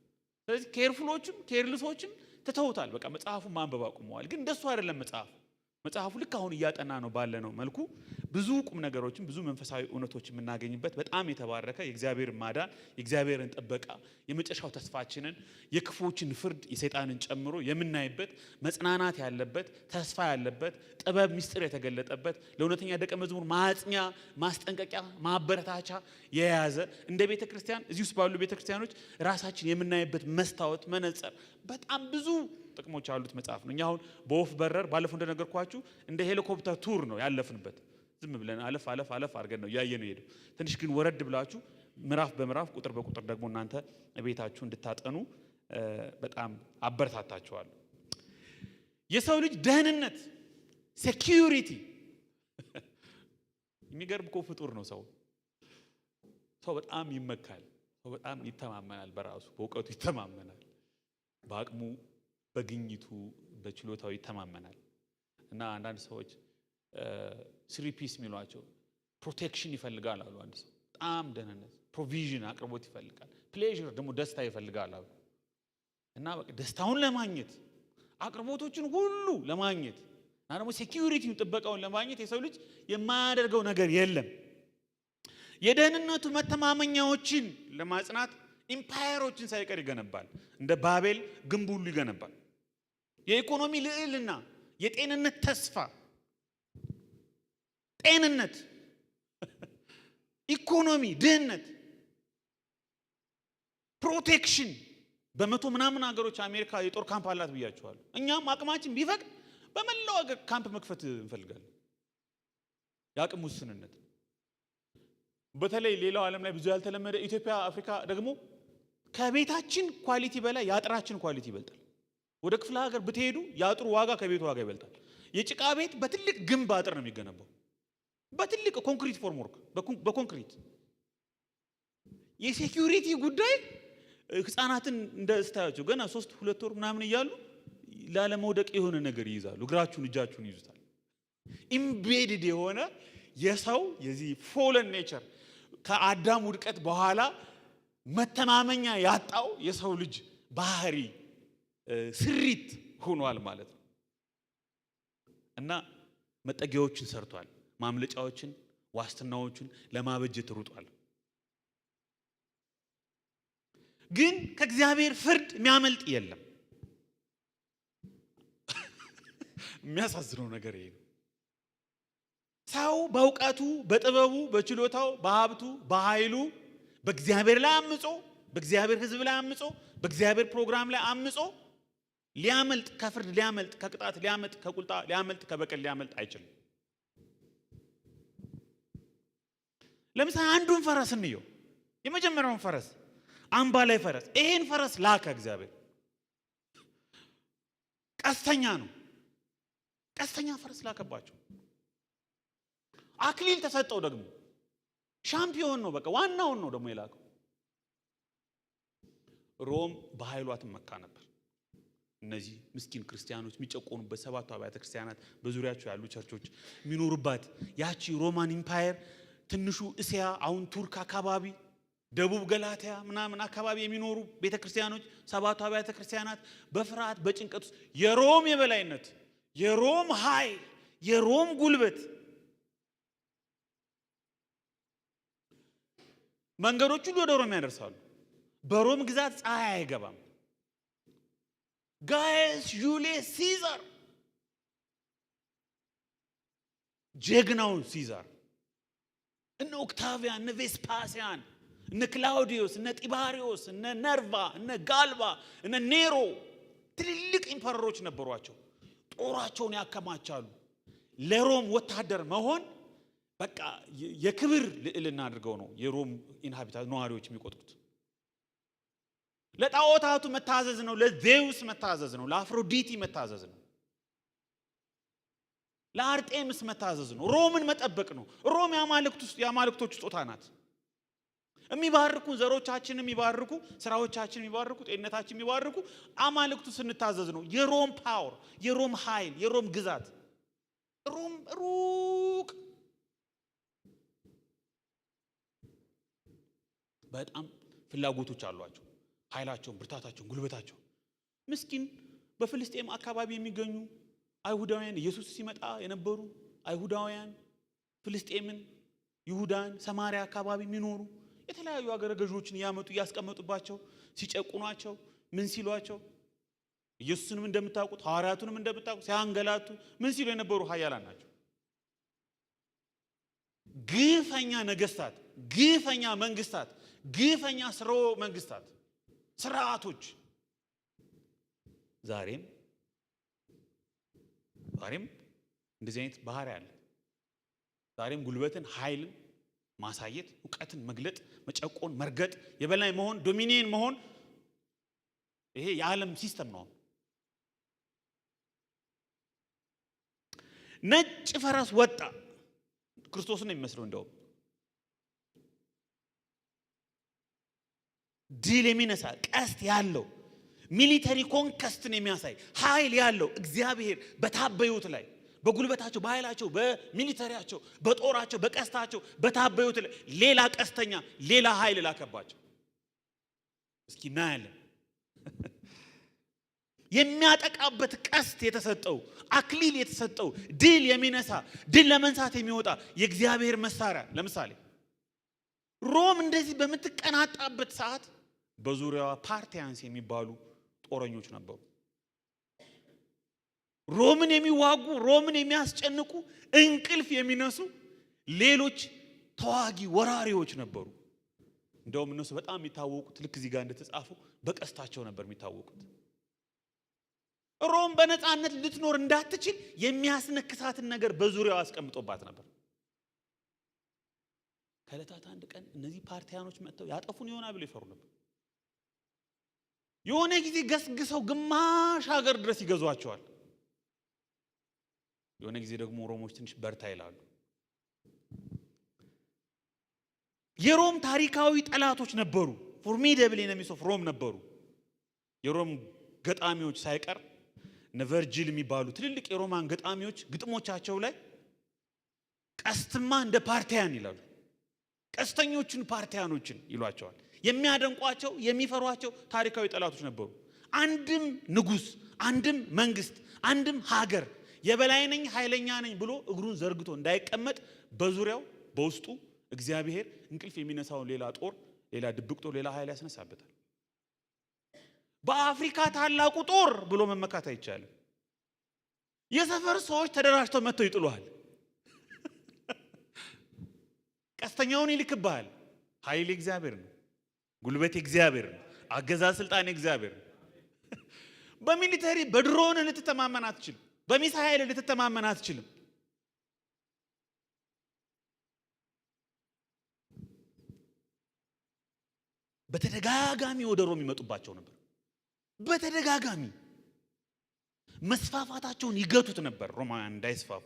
ስለዚህ ኬርፉሎችም ኬርለሶችም ትተውታል። በቃ መጽሐፉን ማንበብ አቁመዋል። ግን እንደሱ አይደለም መጽሐፉ ልክ አሁን እያጠና ነው ባለ ነው መልኩ ብዙ ቁም ነገሮችን ብዙ መንፈሳዊ እውነቶችን የምናገኝበት በጣም የተባረከ የእግዚአብሔርን ማዳን የእግዚአብሔርን ጥበቃ የመጨረሻው ተስፋችንን የክፉዎችን ፍርድ የሰይጣንን ጨምሮ የምናይበት መጽናናት ያለበት ተስፋ ያለበት ጥበብ ምስጢር የተገለጠበት ለእውነተኛ ደቀ መዝሙር ማጽኛ ማስጠንቀቂያ ማበረታቻ የያዘ እንደ ቤተ ክርስቲያን እዚህ ውስጥ ባሉ ቤተ ክርስቲያኖች ራሳችን የምናይበት መስታወት መነጽር በጣም ብዙ ጥቅሞች ያሉት መጽሐፍ ነው። እኛ አሁን በወፍ በረር ባለፈው እንደነገርኳችሁ እንደ ሄሊኮፕተር ቱር ነው ያለፍንበት። ዝም ብለን አለፍ አድርገን ነው ያየነው ሄደው። ትንሽ ግን ወረድ ብላችሁ ምዕራፍ በምዕራፍ ቁጥር በቁጥር ደግሞ እናንተ ቤታችሁ እንድታጠኑ በጣም አበረታታችኋለሁ። የሰው ልጅ ደህንነት ሴኩሪቲ የሚገርም እኮ ፍጡር ነው ሰው በጣም ይመካል። ሰው በጣም ይተማመናል፣ በራሱ በእውቀቱ ይተማመናል፣ በአቅሙ በግኝቱ በችሎታው ይተማመናል። እና አንዳንድ ሰዎች ስሪፒስ የሚሏቸው ፕሮቴክሽን ይፈልጋል አሉ። አንድ ሰው በጣም ደህንነት ፕሮቪዥን አቅርቦት ይፈልጋል። ፕሌዥር ደግሞ ደስታ ይፈልጋል አሉ። እና በቃ ደስታውን ለማግኘት አቅርቦቶችን ሁሉ ለማግኘት እና ደግሞ ሴኩሪቲውን ጥበቃውን ለማግኘት የሰው ልጅ የማያደርገው ነገር የለም። የደህንነቱ መተማመኛዎችን ለማጽናት ኢምፓየሮችን ሳይቀር ይገነባል። እንደ ባቤል ግንብ ሁሉ ይገነባል። የኢኮኖሚ ልዕልና፣ የጤንነት ተስፋ፣ ጤንነት፣ ኢኮኖሚ፣ ድህነት፣ ፕሮቴክሽን በመቶ ምናምን ሀገሮች አሜሪካ የጦር ካምፕ አላት ብያቸዋለሁ። እኛም አቅማችን ቢፈቅድ በመላው ሀገር ካምፕ መክፈት እንፈልጋለን። የአቅም ውስንነት በተለይ ሌላው ዓለም ላይ ብዙ ያልተለመደ ኢትዮጵያ፣ አፍሪካ ደግሞ ከቤታችን ኳሊቲ በላይ የአጥራችን ኳሊቲ ይበልጣል። ወደ ክፍለ ሀገር ብትሄዱ የአጥሩ ዋጋ ከቤቱ ዋጋ ይበልጣል። የጭቃ ቤት በትልቅ ግንብ አጥር ነው የሚገነባው፣ በትልቅ ኮንክሪት ፎርምወርክ በኮንክሪት። የሴኩሪቲ ጉዳይ ህፃናትን እንደስታያቸው ገና 3-2 ወር ምናምን እያሉ ላለመውደቅ የሆነ ነገር ይይዛሉ። እግራችሁን እጃችሁን ይዙታል። ኢምቤድድ የሆነ የሰው የዚህ ፎለን ኔቸር ከአዳም ውድቀት በኋላ መተማመኛ ያጣው የሰው ልጅ ባህሪ ስሪት ሆኗል ማለት ነው። እና መጠጊያዎችን ሰርቷል፣ ማምለጫዎችን ዋስትናዎችን ለማበጀት ሩጧል። ግን ከእግዚአብሔር ፍርድ የሚያመልጥ የለም። የሚያሳዝነው ነገር ይሄ ነው። ሰው በእውቀቱ በጥበቡ በችሎታው በሀብቱ በኃይሉ በእግዚአብሔር ላይ አምጾ በእግዚአብሔር ሕዝብ ላይ አምጾ በእግዚአብሔር ፕሮግራም ላይ አምጾ ሊያመልጥ ከፍርድ ሊያመልጥ ከቅጣት ሊያመልጥ ከቁጣ ሊያመልጥ ከበቀል ሊያመልጥ አይችልም። ለምሳሌ አንዱን ፈረስ እንየው። የመጀመሪያውን ፈረስ አምባ ላይ ፈረስ፣ ይሄን ፈረስ ላከ እግዚአብሔር። ቀስተኛ ነው። ቀስተኛ ፈረስ ላከባቸው። አክሊል ተሰጠው። ደግሞ ሻምፒዮን ነው። በቃ ዋናውን ነው ደግሞ የላከው። ሮም በኃይሏ ትመካ ነበር። እነዚህ ምስኪን ክርስቲያኖች የሚጨቆኑበት 7ቱ አብያተ ክርስቲያናት በዙሪያቸው ያሉ ቸርቾች የሚኖሩባት ያቺ ሮማን ኢምፓየር ትንሹ እስያ አሁን ቱርክ አካባቢ ደቡብ ገላትያ ምናምን አካባቢ የሚኖሩ ቤተክርስቲያኖች 7ቱ አብያተ ክርስቲያናት በፍርሃት በጭንቀት ውስጥ የሮም የበላይነት የሮም ኃይል የሮም ጉልበት መንገዶች ሁሉ ወደ ሮም ያደርሳሉ። በሮም ግዛት ፀሐይ አይገባም። ጋይስ ጁሊየስ ሲዛር ጀግናው ሲዛር እነ ኦክታቪያን እነ ቬስፓሲያን እነ ክላውዲዮስ እነ ጢባሪዮስ እነ ነርቫ እነ ጋልባ እነ ኔሮ ትልልቅ ኢምፐረሮች ነበሯቸው። ጦራቸውን ያከማቻሉ። ለሮም ወታደር መሆን በቃ የክብር ልዕልና አድርገው ነው የሮም ኢንሃቢታንት ነዋሪዎች የሚቆጥሩት። ለጣዖታቱ መታዘዝ ነው፣ ለዜውስ መታዘዝ ነው፣ ለአፍሮዲቲ መታዘዝ ነው፣ ለአርጤምስ መታዘዝ ነው፣ ሮምን መጠበቅ ነው። ሮም የአማልክቶች ስጦታ ናት። የሚባርኩ ዘሮቻችን የሚባርኩ ስራዎቻችን የሚባርኩ ጤንነታችን የሚባርኩ አማልክቱ ስንታዘዝ ነው። የሮም ፓወር፣ የሮም ኃይል፣ የሮም ግዛት ሮም ሩቅ በጣም ፍላጎቶች አሏቸው። ኃይላቸውን፣ ብርታታቸውን፣ ጉልበታቸው ምስኪን በፍልስጤም አካባቢ የሚገኙ አይሁዳውያን ኢየሱስ ሲመጣ የነበሩ አይሁዳውያን ፍልስጤምን፣ ይሁዳን፣ ሰማሪያ አካባቢ የሚኖሩ የተለያዩ አገረ ገዦችን ያመጡ ያስቀመጡባቸው ሲጨቁኗቸው ምን ሲሏቸው ኢየሱስንም እንደምታውቁት ሐዋርያቱንም እንደምታውቁት ሲያንገላቱ ምን ሲሉ የነበሩ ኃያላን ናቸው። ግፈኛ ነገስታት፣ ግፈኛ መንግስታት፣ ግፈኛ ስርወ መንግስታት፣ ስርዓቶች ዛሬም እንደዚህ አይነት ባህሪ አለ። ዛሬም ጉልበትን፣ ኃይልን ማሳየት፣ ዕውቀትን መግለጥ፣ መጨቆን፣ መርገጥ፣ የበላይ መሆን፣ ዶሚኒየን መሆን ይሄ የዓለም ሲስተም ነው። ነጭ ፈረስ ወጣ። ክርስቶስን ነው የሚመስለው። እንደው ድል የሚነሳ ቀስት ያለው ሚሊተሪ ኮንከስትን የሚያሳይ ኃይል ያለው እግዚአብሔር በታበዩት ላይ በጉልበታቸው፣ በኃይላቸው፣ በሚሊተሪያቸው፣ በጦራቸው፣ በቀስታቸው በታበዩት ላይ ሌላ ቀስተኛ፣ ሌላ ኃይል ላከባቸው። እስኪ እናያለን። የሚያጠቃበት ቀስት የተሰጠው አክሊል የተሰጠው ድል የሚነሳ ድል ለመንሳት የሚወጣ የእግዚአብሔር መሳሪያ። ለምሳሌ ሮም እንደዚህ በምትቀናጣበት ሰዓት በዙሪያዋ ፓርቲያንስ የሚባሉ ጦረኞች ነበሩ። ሮምን የሚዋጉ፣ ሮምን የሚያስጨንቁ፣ እንቅልፍ የሚነሱ ሌሎች ተዋጊ ወራሪዎች ነበሩ። እንደውም እነሱ በጣም የሚታወቁት ልክ እዚህ ጋር እንደተጻፈው በቀስታቸው ነበር የሚታወቁት። ሮም በነፃነት ልትኖር እንዳትችል የሚያስነክሳትን ነገር በዙሪያው አስቀምጦባት ነበር። ከዕለታት አንድ ቀን እነዚህ ፓርቲያኖች መጥተው ያጠፉን ይሆናል ብለው ይፈሩ ነበር። የሆነ ጊዜ ገስግሰው ግማሽ ሀገር ድረስ ይገዟቸዋል። የሆነ ጊዜ ደግሞ ሮሞች ትንሽ በርታ ይላሉ። የሮም ታሪካዊ ጠላቶች ነበሩ። ፎርሚደብል ኤነሚስ ኦፍ ሮም ነበሩ። የሮም ገጣሚዎች ሳይቀር እነ ቨርጂል የሚባሉ ትልልቅ የሮማን ገጣሚዎች ግጥሞቻቸው ላይ ቀስትማ እንደ ፓርቲያን ይላሉ። ቀስተኞችን ፓርቲያኖችን ይሏቸዋል። የሚያደንቋቸው የሚፈሯቸው ታሪካዊ ጠላቶች ነበሩ። አንድም ንጉስ፣ አንድም መንግስት፣ አንድም ሀገር የበላይ ነኝ ኃይለኛ ነኝ ብሎ እግሩን ዘርግቶ እንዳይቀመጥ በዙሪያው በውስጡ እግዚአብሔር እንቅልፍ የሚነሳውን ሌላ ጦር፣ ሌላ ድብቅ ጦር፣ ሌላ ኃይል ያስነሳበታል። በአፍሪካ ታላቁ ጦር ብሎ መመካት አይቻልም። የሰፈር ሰዎች ተደራጅተው መጥተው ይጥሉሃል። ቀስተኛውን ይልክብሃል። ኃይል እግዚአብሔር ነው። ጉልበት እግዚአብሔር ነው። አገዛዝ ስልጣን እግዚአብሔር ነው። በሚሊተሪ በድሮን ልትተማመን አትችልም። በሚሳኤል ልትተማመን አትችልም። በተደጋጋሚ ወደ ሮም ይመጡባቸው ነበር። በተደጋጋሚ መስፋፋታቸውን ይገቱት ነበር ሮማውያን እንዳይስፋፉ።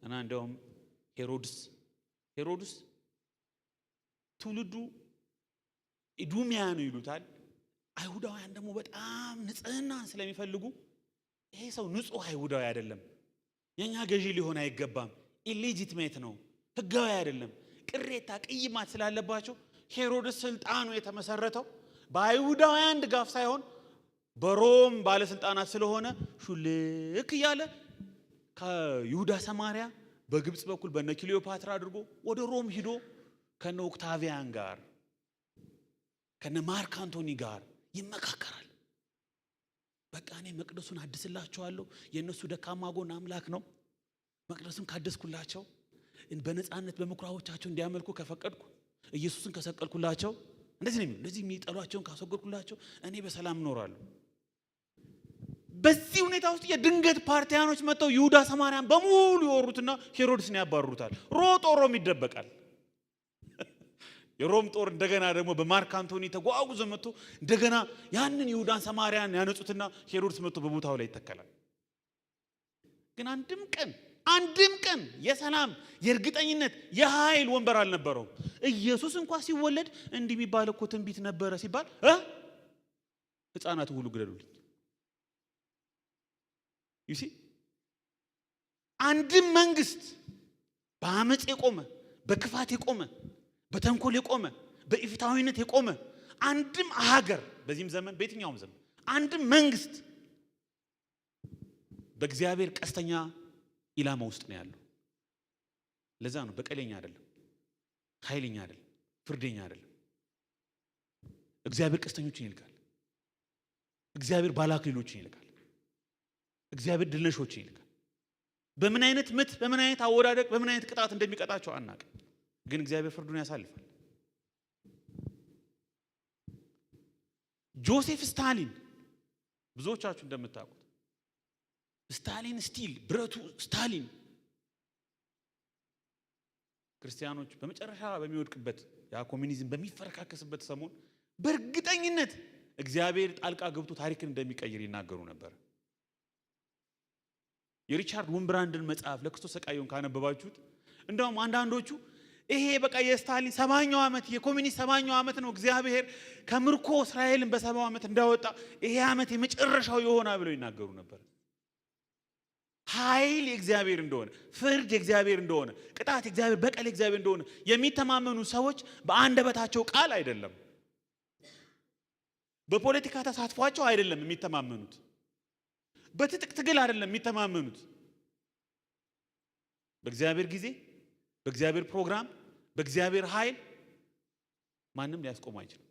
እና እንደውም ሄሮድስ ትውልዱ ኢዱሚያኑ ይሉታል። አይሁዳውያን ደግሞ በጣም ንጽህናን ስለሚፈልጉ ይሄ ሰው ንጹህ አይሁዳዊ አይደለም፣ የኛ ገዢ ሊሆን አይገባም፣ ኢሌጂቲሜት ነው፣ ህጋዊ አይደለም፣ ቅሬታ ቅይማት ስላለባቸው ሄሮድስ ስልጣኑ የተመሰረተው በአይሁዳውያን ድጋፍ ሳይሆን በሮም ባለስልጣናት ስለሆነ ሹልክ እያለ ከይሁዳ ሰማሪያ በግብጽ በኩል በነ ክሊዮፓትራ አድርጎ ወደ ሮም ሂዶ ከነ ኦክታቪያን ጋር ከነ ማርክ አንቶኒ ጋር ይመካከራል። በቃ እኔ መቅደሱን አድስላቸዋለሁ፣ የነሱ ደካማ ጎን አምላክ ነው፣ መቅደሱን ካደስኩላቸው በነፃነት በምኩራቦቻቸው እንዲያመልኩ ከፈቀድኩ ኢየሱስን ከሰቀልኩላቸው እንደዚህ ነው። እንደዚህ የሚጠሏቸውን ካስወገድኩላቸው እኔ በሰላም እኖራለሁ። በዚህ ሁኔታ ውስጥ የድንገት ፓርቲያኖች መጥተው ይሁዳ ሰማርያን በሙሉ ይወሩትና ሄሮድስን ያባርሩታል። ሮም ይደበቃል። የሮም ጦር እንደገና ደግሞ በማርክ አንቶኒ ተጓጉዞ መጥቶ እንደገና ያንን ይሁዳን ሰማርያን ያነጹትና ሄሮድስ መጥቶ በቦታው ላይ ይተከላል። ግን አንድም ቀን የሰላም የእርግጠኝነት የኃይል ወንበር አልነበረውም። ኢየሱስ እንኳን ሲወለድ እንዲህ የሚባል እኮ ትንቢት ነበረ ሲባል ሕፃናት ሁሉ ግደሉልኝ። ይሲ አንድም መንግስት በአመጽ የቆመ በክፋት የቆመ በተንኮል የቆመ በኢፍትሐዊነት የቆመ አንድም ሀገር በዚህም ዘመን በየትኛውም ዘመን አንድም መንግስት በእግዚአብሔር ቀስተኛ ኢላማ ውስጥ ነው ያለው። ለዛ ነው በቀለኛ አይደለም፣ ኃይለኛ አይደለም፣ ፍርደኛ አይደለም። እግዚአብሔር ቀስተኞችን ይልካል። እግዚአብሔር ባላክሊሎችን ይልካል። እግዚአብሔር ድልነሾችን ይልካል። በምን አይነት ምት፣ በምን አይነት አወዳደቅ፣ በምን አይነት ቅጣት እንደሚቀጣቸው አናውቅም። ግን እግዚአብሔር ፍርዱን ያሳልፋል። ጆሴፍ ስታሊን ብዙዎቻችሁ እንደምታውቁት ስታሊን ስቲል ብረቱ ስታሊን ክርስቲያኖች በመጨረሻ በሚወድቅበት ያ ኮሚኒዝም በሚፈረካከስበት ሰሞን በእርግጠኝነት እግዚአብሔር ጣልቃ ገብቶ ታሪክን እንደሚቀይር ይናገሩ ነበር። የሪቻርድ ውምብራንድን መጽሐፍ ለክርስቶስ ሰቃዩን ካነበባችሁት እንደውም አንዳንዶቹ ይሄ በቃ የስታሊን 70ኛው ዓመት የኮሚኒስት 70ኛው ዓመት ነው እግዚአብሔር ከምርኮ እስራኤልን በ70 ዓመት እንዳወጣ ይሄ ዓመት የመጨረሻው ይሆናል ብለው ይናገሩ ነበር። ኃይል የእግዚአብሔር እንደሆነ፣ ፍርድ የእግዚአብሔር እንደሆነ፣ ቅጣት የእግዚአብሔር፣ በቀል የእግዚአብሔር እንደሆነ የሚተማመኑ ሰዎች በአንደበታቸው ቃል አይደለም፣ በፖለቲካ ተሳትፏቸው አይደለም የሚተማመኑት፣ በትጥቅ ትግል አይደለም የሚተማመኑት። በእግዚአብሔር ጊዜ፣ በእግዚአብሔር ፕሮግራም፣ በእግዚአብሔር ኃይል ማንም ሊያስቆሙ አይችልም።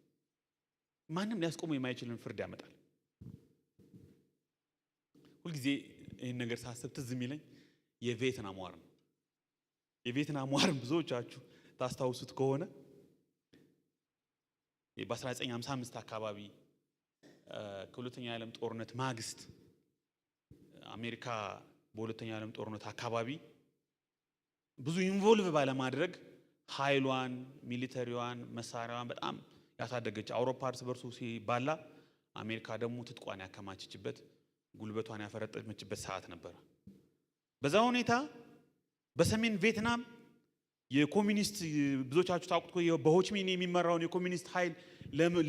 ማንም ሊያስቆሙ የማይችልን ፍርድ ያመጣል። ሁልጊዜ ይህን ነገር ሳስብ ትዝ የሚለኝ የቪየትናም ዋር ነው። የቪየትናም ዋር ብዙዎቻችሁ ታስታውሱት ከሆነ በ1955 አካባቢ ከሁለተኛው የዓለም ጦርነት ማግስት አሜሪካ በሁለተኛው የዓለም ጦርነት አካባቢ ብዙ ኢንቮልቭ ባለማድረግ ኃይሏን፣ ሚሊተሪዋን፣ መሳሪያዋን በጣም ያሳደገች አውሮፓ እርስ በርሱ ሲባላ አሜሪካ ደግሞ ትጥቋን ያከማቸችበት ጉልበቷን ያፈረጠመችበት ሰዓት ነበር። በዛ ሁኔታ በሰሜን ቪየትናም የኮሚኒስት ብዙዎቻችሁ ታውቁት በሆችሚን የሚመራውን የኮሚኒስት ኃይል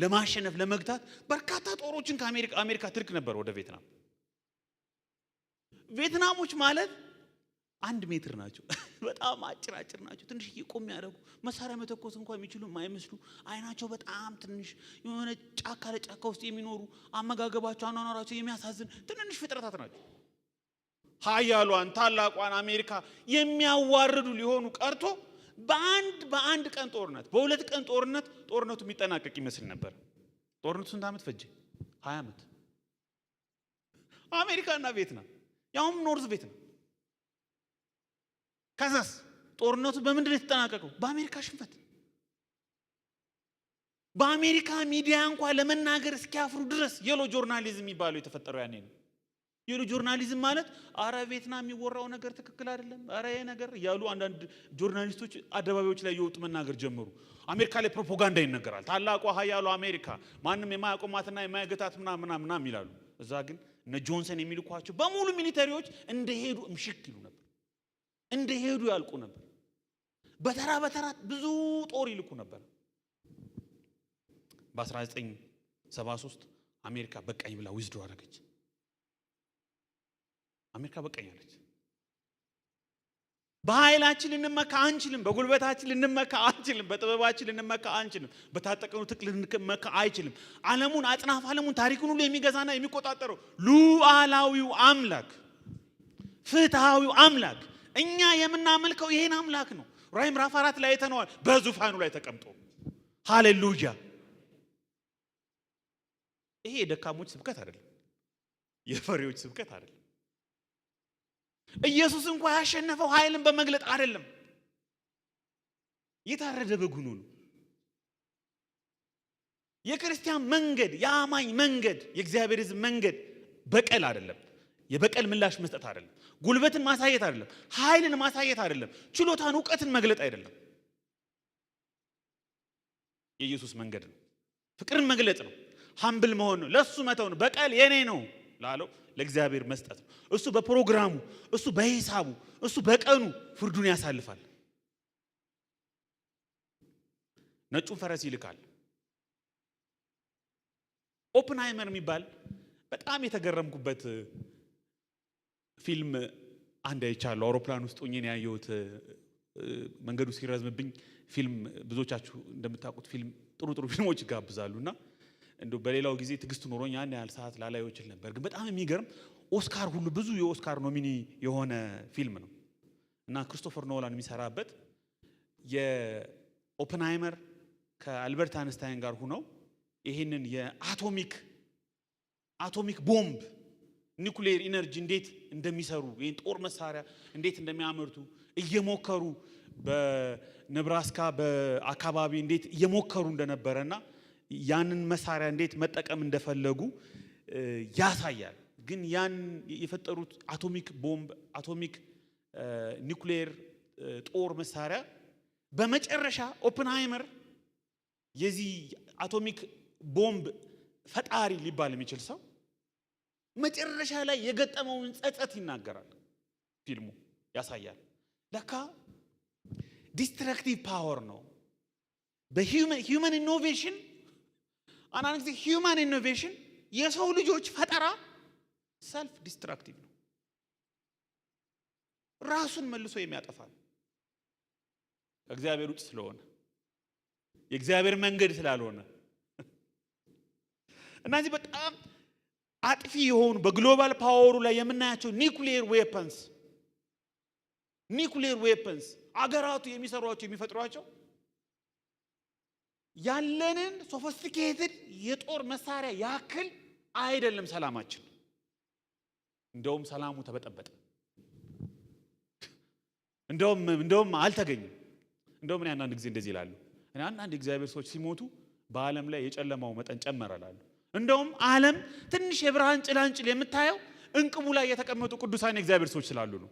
ለማሸነፍ ለመግታት በርካታ ጦሮችን ከአሜሪካ ትልክ ነበር ወደ ቪየትናም። ቪየትናሞች ማለት 1 ሜትር ናቸው። በጣም አጭር ናቸው። ትንሽ ቆም ያደርጉ መሳሪያ መተኮስ እንኳን የሚችሉ የማይመስሉ አይናቸው በጣም ትንሽ የሆነ ጫካ ለጫካ ውስጥ የሚኖሩ አመጋገባቸው አኗኗራቸው የሚያሳዝን ትንንሽ ፍጥረታት ናቸው። ኃያሏን ታላቋን አሜሪካ የሚያዋርዱ ሊሆኑ ቀርቶ በአንድ ቀን ጦርነት፣ በ2 ቀን ጦርነቱ የሚጠናቀቅ ይመስል ነበር። ጦርነቱ ስንት ዓመት ፈጀ? 20 ዓመት። አሜሪካና ቪየትናም ያውም ኖርዝ ቪየትናም። ከዛስ ጦርነቱ በምንድን ነው የተጠናቀቀው? በአሜሪካ ሽንፈት። በአሜሪካ ሚዲያ እንኳን ለመናገር እስኪያፍሩ ድረስ የሎ ጆርናሊዝም የሚባለው የተፈጠረው ያኔ ነው። የሎ ጆርናሊዝም ማለት አረ ቪየትናም የሚወራው ነገር ትክክል አይደለም፣ አረ ይሄ ነገር እያሉ አንዳንድ ጆርናሊስቶች አደባባዮች ላይ የወጡ መናገር ጀመሩ። አሜሪካ ላይ ፕሮፓጋንዳ ይነገራል። ታላቋ ኃያሏ አሜሪካ ማንም የማያቆማትና የማያገታት ምናምን ይላሉ። እዛ ግን እነ ጆንሰን የሚልኳቸው በሙሉ ሚሊተሪዎች እንደሄዱ ምሽክ ይሉ ነበር፣ እንደሄዱ ያልቁ ነበር። በተራ ብዙ ጦር ይልኩ ነበር። በ1973 አሜሪካ በቃኝ ብላ ዊዝዶ አደረገች። አሜሪካ በቃኝ አለች። በኃይላችን ልንመካ አንችልም፣ በጉልበታችን ልንመካ አንችልም፣ በጥበባችን ልንመካ አንችልም፣ በታጠቀኑ ትጥቅ ልንመካ አይችልም። ዓለሙን አጽናፍ ዓለሙን ታሪኩን ሁሉ የሚገዛና የሚቆጣጠረው ሉዓላዊው አምላክ፣ ፍትሃዊው አምላክ እኛ የምናመልከው ይሄን አምላክ ነው። ራዕይ ምዕራፍ 4 ላይ አይተነዋል። በዙፋኑ ላይ ተቀምጦ ሃሌሉያ። ይሄ የደካሞች ስብከት አይደለም፣ የፈሪዎች ስብከት አይደለም። ኢየሱስ እንኳን ያሸነፈው ኃይልን በመግለጥ አይደለም፣ የታረደ በግ ሆኖ ነው። የክርስቲያን መንገድ፣ የአማኝ መንገድ፣ የእግዚአብሔር ሕዝብ መንገድ በቀል አይደለም። የበቀል ምላሽ መስጠት አይደለም። ጉልበትን ማሳየት አይደለም። ኃይልን ማሳየት አይደለም። ችሎታን፣ ዕውቀትን መግለጥ አይደለም። የኢየሱስ መንገድ ነው። ፍቅርን መግለጥ ነው። ሀምብል መሆን ነው። ለሱ መተው ነው። በቀል የኔ ነው ላለው ለእግዚአብሔር መስጠት ነው። እሱ በፕሮግራሙ፣ እሱ በሂሳቡ፣ እሱ በቀኑ ፍርዱን ያሳልፋል። ነጩን ፈረስ ይልካል። ኦፕንሃይመር የሚባል በጣም የተገረምኩበት ፊልም አንድ አይቻለሁ። አውሮፕላን ውስጥ ሆኜ ነው ያየሁት። መንገዱ ሲረዝምብኝ ፊልም ብዙዎቻችሁ እንደምታውቁት ፊልም ጥሩ ፊልሞች ይጋብዛሉና እንደው በሌላው ጊዜ ትዕግስት ኖሮኝ ያን ያህል ሰዓት ላላየው ይችል ነበር። ግን በጣም የሚገርም ኦስካር ሁሉ ብዙ የኦስካር ኖሚኒ የሆነ ፊልም ነው እና ክሪስቶፈር ኖላን የሚሰራበት የኦፕንሃይመር ከአልበርት አንስታይን ጋር ሆነው ይሄንን የአቶሚክ ቦምብ ኒኩሌር ኢነርጂ እንዴት እንደሚሰሩ ይሄን ጦር መሳሪያ እንዴት እንደሚያመርቱ እየሞከሩ በነብራስካ በአካባቢ እንዴት እየሞከሩ እንደነበረና ያንን መሳሪያ እንዴት መጠቀም እንደፈለጉ ያሳያል። ግን ያን የፈጠሩት አቶሚክ ቦምብ አቶሚክ ኒኩሌር ጦር መሳሪያ በመጨረሻ ኦፕንሃይመር የዚህ አቶሚክ ቦምብ ፈጣሪ ሊባል የሚችል ሰው መጨረሻ ላይ የገጠመውን ጸጸት ይናገራል። ፊልሙ ያሳያል። ለካ ዲስትራክቲቭ ፓወር ነው። በሂውመን ኢኖቬሽን አንዳንድ ጊዜ ሂውመን ኢኖቬሽን የሰው ልጆች ፈጠራ ሰልፍ ዲስትራክቲቭ ነው። ራሱን መልሶ የሚያጠፋል። ከእግዚአብሔር ውጭ ስለሆነ የእግዚአብሔር መንገድ ስላልሆነ እነዚህ በጣም አጥፊ የሆኑ በግሎባል ፓወሩ ላይ የምናያቸው ኒኩሌር ዌፐንስ አገራቱ የሚሰሯቸው የሚፈጥሯቸው ያለንን ሶፊስቲኬትድ የጦር መሳሪያ ያክል አይደለም ሰላማችን። እንደውም ሰላሙ ተበጠበጠ። እንደውም አልተገኘም። እንደውም እኔ አንዳንድ ጊዜ እንደዚህ ይላሉ። እኔ አንዳንድ እግዚአብሔር ሰዎች ሲሞቱ በዓለም ላይ የጨለማው መጠን ጨመረላሉ። እንደውም ዓለም ትንሽ የብርሃን ጭላንጭል የምታየው እንቅቡ ላይ የተቀመጡ ቅዱሳን የእግዚአብሔር ሰዎች ስላሉ ነው።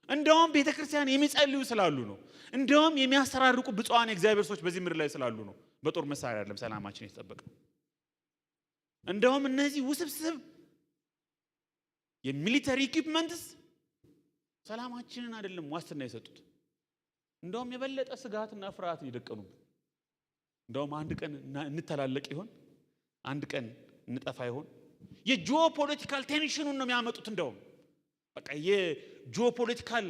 እንደውም ቤተክርስቲያን የሚጸልዩ ስላሉ ነው። እንደውም የሚያስተራርቁ ብፁዓን የእግዚአብሔር ሰዎች በዚህ ምድር ላይ ስላሉ ነው። በጦር መሳሪያ አይደለም ሰላማችን የተጠበቀው። እንደውም እነዚህ ውስብስብ የሚሊተሪ ኢኩዊፕመንትስ ሰላማችንን አይደለም ዋስትና የሰጡት። እንደውም የበለጠ ስጋትና ፍርሃት ይደቀኑብን። እንደውም አንድ ቀን እንተላለቅ ይሆን? አንድ ቀን እንጠፋ ይሆን? የጂኦፖለቲካል ቴንሽኑን ነው የሚያመጡት። እንደውም በቃ የጂኦፖለቲካል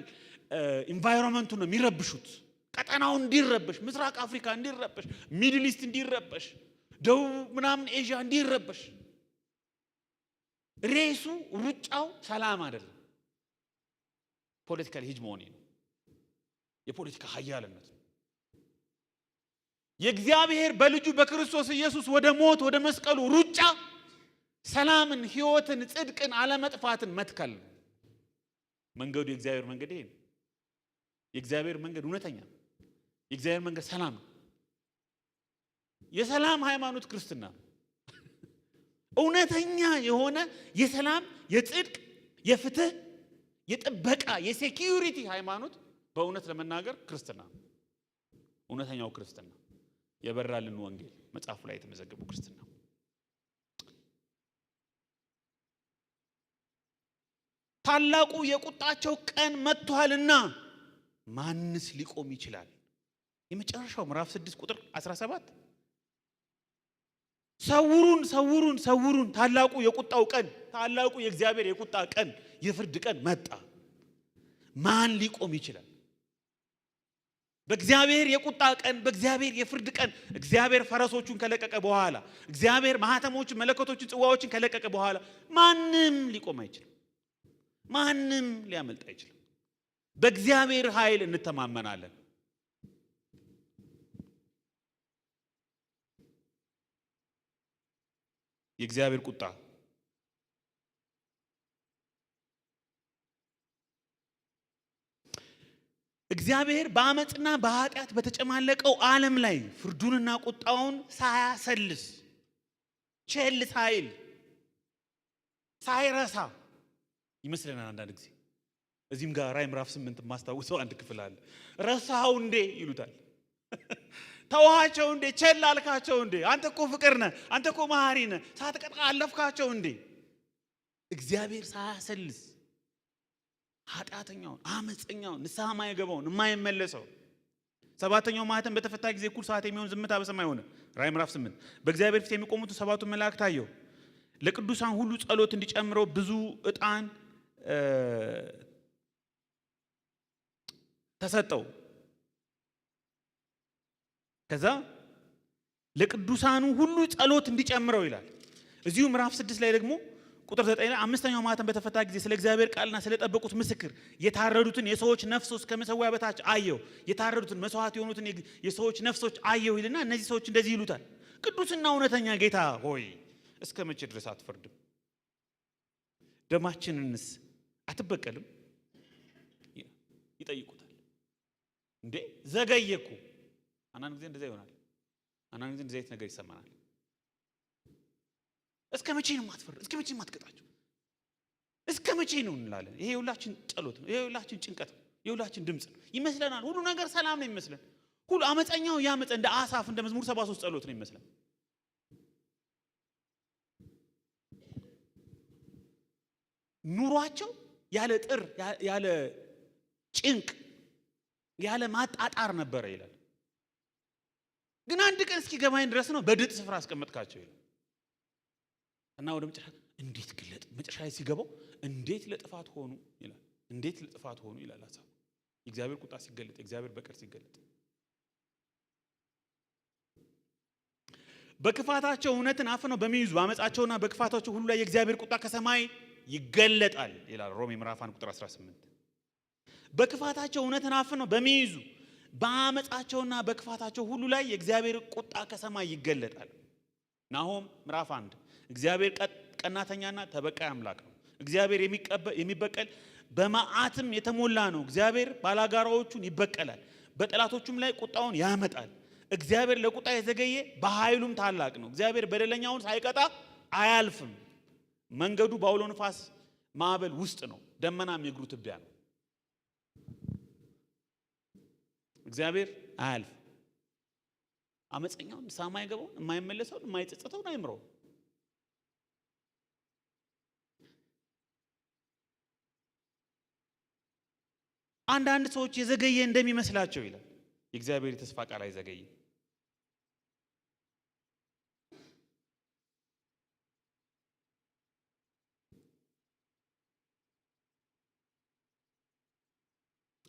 ኢንቫይሮንመንቱን ነው የሚረብሹት። ቀጠናው እንዲረበሽ፣ ምስራቅ አፍሪካ እንዲረበሽ፣ ሚድል ኢስት እንዲረበሽ፣ ደቡብ ምናምን ኤዥያ እንዲረበሽ። ሬሱ ሩጫው ሰላም አይደለም፣ ፖለቲካል ሂጅሞኒ ነው፣ የፖለቲካ ኃያልነት ነው። የእግዚአብሔር በልጁ በክርስቶስ ኢየሱስ ወደ ሞት ወደ መስቀሉ ሩጫ ሰላምን፣ ሕይወትን፣ ጽድቅን፣ አለመጥፋትን መትከል ነው። መንገዱ የእግዚአብሔር መንገድ ይሄ ነው። የእግዚአብሔር መንገድ እውነተኛ ነው። የእግዚአብሔር መንገድ ሰላም ነው። የሰላም ሃይማኖት ክርስትና ነው። እውነተኛ የሆነ የሰላም፣ የጽድቅ፣ የፍትህ፣ የጥበቃ፣ የሴኪዩሪቲ ሃይማኖት በእውነት ለመናገር ክርስትና ነው። እውነተኛው ክርስትና የበራልን ወንጌል መጽሐፉ ላይ የተመዘገበው ክርስትና። ታላቁ የቁጣቸው ቀን መጥቷልና ማንስ ሊቆም ይችላል? የመጨረሻው ምዕራፍ 6 ቁጥር 17 ሰውሩን ታላቁ የቁጣው ቀን፣ ታላቁ የእግዚአብሔር የቁጣ ቀን፣ የፍርድ ቀን መጣ። ማን ሊቆም ይችላል? በእግዚአብሔር የቁጣ ቀን፣ በእግዚአብሔር የፍርድ ቀን እግዚአብሔር ፈረሶቹን ከለቀቀ በኋላ፣ እግዚአብሔር ማህተሞችን፣ መለከቶችን፣ ጽዋዎችን ከለቀቀ በኋላ ማንም ሊቆም አይችልም። ማንም ሊያመልጥ አይችልም። በእግዚአብሔር ኃይል እንተማመናለን። የእግዚአብሔር ቁጣ እግዚአብሔር በአመጽና በኃጢአት በተጨማለቀው ዓለም ላይ ፍርዱንና ቁጣውን ሳያሰልስ ቸል ሳይል ሳይረሳ ይመስለናል አንዳንድ ጊዜ። እዚህም ጋር ራዕይ ምዕራፍ 8 ማስታወሰው አንድ ክፍል አለ። ረሳኸው እንዴ ይሉታል። ተዋቸው እንዴ? ቸል አልካቸው እንዴ? አንተ እኮ ፍቅር ነህ፣ አንተ እኮ መሐሪ ነህ፣ ሳትቀጣ አለፍካቸው እንዴ? እግዚአብሔር ሳያሰልስ ኃጢአተኛውን፣ አመፀኛውን፣ ንስሐ የማይገባውን፣ የማይመለሰው ሰባተኛው ማህተም በተፈታ ጊዜ እኩል ሰዓት የሚሆን ዝምታ በሰማይ ሆነ። ራዕይ ምዕራፍ 8 በእግዚአብሔር ፊት የሚቆሙት ሰባቱን መላእክት አየሁ። ለቅዱሳን ሁሉ ጸሎት እንዲጨምረው ብዙ ዕጣን ተሰጠው። ከዛ ለቅዱሳኑ ሁሉ ጸሎት እንዲጨምረው ይላል። እዚሁ ምዕራፍ 6 ላይ ደግሞ ቁጥር 9 ላይ አምስተኛው ማህተም በተፈታ ጊዜ ስለ እግዚአብሔር ቃልና ስለ ጠበቁት ምስክር የታረዱትን የሰዎች ነፍሶች ከመሠዊያው በታች አየሁ። የታረዱትን መስዋዕት የሆኑትን የሰዎች ነፍሶች አየሁ ይልና እነዚህ ሰዎች እንደዚህ ይሉታል፣ ቅዱስና እውነተኛ ጌታ ሆይ እስከ መቼ ድረስ አትፈርድም? ደማችንንስ አትበቀልም? ይጠይቁታል። እንዴ ዘገየኩ። አንዳንድ ጊዜ እንደዛ ይሆናል። አንዳንድ ጊዜ እንደዚህ አይነት ነገር ይሰማናል። እስከ መቼ ነው የማትፈርድ? እስከ መቼ ነው የማትቀጣቸው? እስከ መቼ ነው እንላለን። ይሄ የሁላችን ጸሎት ነው። ይሄ የሁላችን ጭንቀት ነው። የሁላችን ድምጽ ነው። ይመስለናል ሁሉ ነገር ሰላም ነው ይመስለን። ሁሉ አመፀኛው ያመፀ እንደ አሳፍ እንደ መዝሙር 73 ጸሎት ነው ይመስለን። ኑሯቸው ያለ ጥር ያለ ጭንቅ ያለ ማጣጣር ነበረ ይላል። ግን አንድ ቀን እስኪገባኝ ድረስ ነው በድጥ ስፍራ አስቀመጥካቸው ይላል። እና ወደ መጨረሻ እንዴት ግለጥ መጨረሻ ላይ ሲገባው እንዴት ለጥፋት ሆኑ ይላል። እንዴት ለጥፋት ሆኑ ይላል ሐሳቡ። የእግዚአብሔር ቁጣ ሲገለጥ፣ የእግዚአብሔር በቀል ሲገለጥ፣ በክፋታቸው እውነትን አፍነው በሚይዙ በአመፃቸውና በክፋታቸው ሁሉ ላይ የእግዚአብሔር ቁጣ ከሰማይ ይገለጣል ይላል ሮሜ ምዕራፍ 1 ቁጥር 18። በክፋታቸው እውነትን አፍነው በሚይዙ በአመፃቸውና በክፋታቸው ሁሉ ላይ የእግዚአብሔር ቁጣ ከሰማይ ይገለጣል። ናሆም ምዕራፍ 1 እግዚአብሔር ቀናተኛና ተበቃይ አምላክ ነው። እግዚአብሔር የሚበቀል በመዓትም የተሞላ ነው። እግዚአብሔር ባላጋራዎቹን ይበቀላል፣ በጠላቶቹም ላይ ቁጣውን ያመጣል። እግዚአብሔር ለቁጣ የዘገየ በኃይሉም ታላቅ ነው። እግዚአብሔር በደለኛውን ሳይቀጣ አያልፍም። መንገዱ በአውሎ ንፋስ ማዕበል ውስጥ ነው፣ ደመናም የእግሩ ትቢያ ነው። እግዚአብሔር አያልፍም። አመፀኛውን፣ ንስሐ የማይገባውን፣ የማይመለሰውን፣ የማይጸጸተውን አይምረው። አንዳንድ ሰዎች የዘገየ እንደሚመስላቸው ይላል። የእግዚአብሔር የተስፋ ቃል አይዘገይም።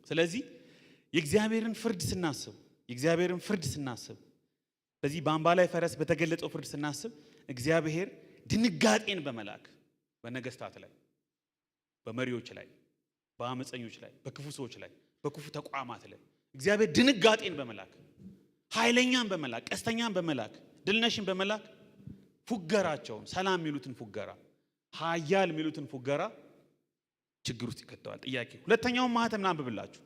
ስለዚህ የእግዚአብሔርን ፍርድ ስናስብ በዚህ በአምባ ላይ ፈረስ በተገለጸው ፍርድ ስናስብ እግዚአብሔር ድንጋጤን በመላክ በነገስታት ላይ፣ በመሪዎች ላይ፣ በአመፀኞች ላይ፣ በክፉ ሰዎች ላይ፣ በክፉ ተቋማት ላይ እግዚአብሔር ድንጋጤን በመላክ ኃይለኛን በመላክ ቀስተኛን በመላክ ድልነሽን በመላክ ፉገራቸውን ሰላም የሚሉትን ፉገራ ኃያል የሚሉትን ፉገራ ችግር ውስጥ ይከተዋል። ጥያቄ ሁለተኛውን ማህተም ላንብብላችሁ።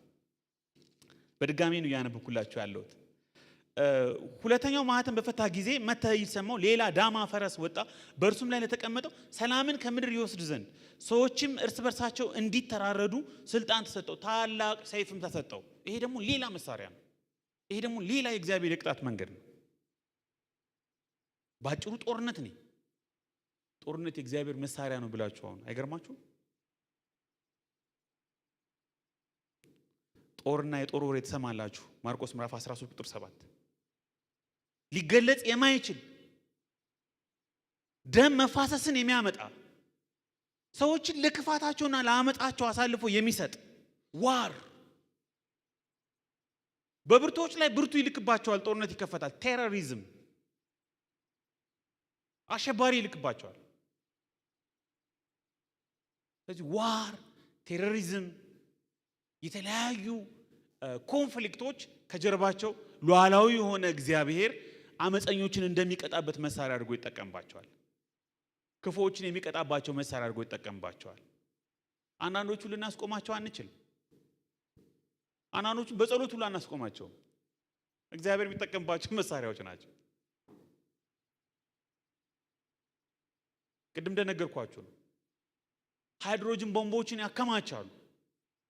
በድጋሚ ነው ያነበብኩላችሁ ያለሁት። ሁለተኛው ማህተም በፈታ ጊዜ መተህ ይሰማው ሌላ ዳማ ፈረስ ወጣ፣ በእርሱም ላይ ለተቀመጠው ሰላምን ከምድር ይወስድ ዘንድ ሰዎችም እርስ በርሳቸው እንዲተራረዱ ስልጣን ተሰጠው፣ ታላቅ ሰይፍም ተሰጠው። ይሄ ደግሞ ሌላ መሳሪያ ነው። ይሄ ደግሞ ሌላ የእግዚአብሔር የቅጣት መንገድ ነው። ባጭሩ ጦርነት ነው። ጦርነት የእግዚአብሔር መሳሪያ ነው ብላችሁ አሁን አይገርማችሁም? ጦርና የጦር ወሬ ትሰማላችሁ። ማርቆስ ምዕራፍ 13 ቁጥር 7 ሊገለጽ የማይችል ደም መፋሰስን የሚያመጣ ሰዎችን ለክፋታቸውና ለአመጣቸው አሳልፎ የሚሰጥ ዋር በብርቶች ላይ ብርቱ ይልክባቸዋል። ጦርነት ይከፈታል። ቴሮሪዝም አሸባሪ ይልክባቸዋል። ስለዚህ ዋር፣ ቴሮሪዝም፣ የተለያዩ ኮንፍሊክቶች ከጀርባቸው ሉዓላዊ የሆነ እግዚአብሔር አመፀኞችን እንደሚቀጣበት መሳሪያ አድርጎ ይጠቀምባቸዋል። ክፉዎችን የሚቀጣባቸው መሳሪያ አድርጎ ይጠቀምባቸዋል። አንዳንዶቹ ልናስቆማቸው አንችልም። አንዳንዶቹ በጸሎት ሁሉ አናስቆማቸውም። እግዚአብሔር የሚጠቀምባቸው መሳሪያዎች ናቸው። ቅድም እንደነገርኳችሁ ነው። ሃይድሮጅን ቦምቦችን ያከማቻሉ።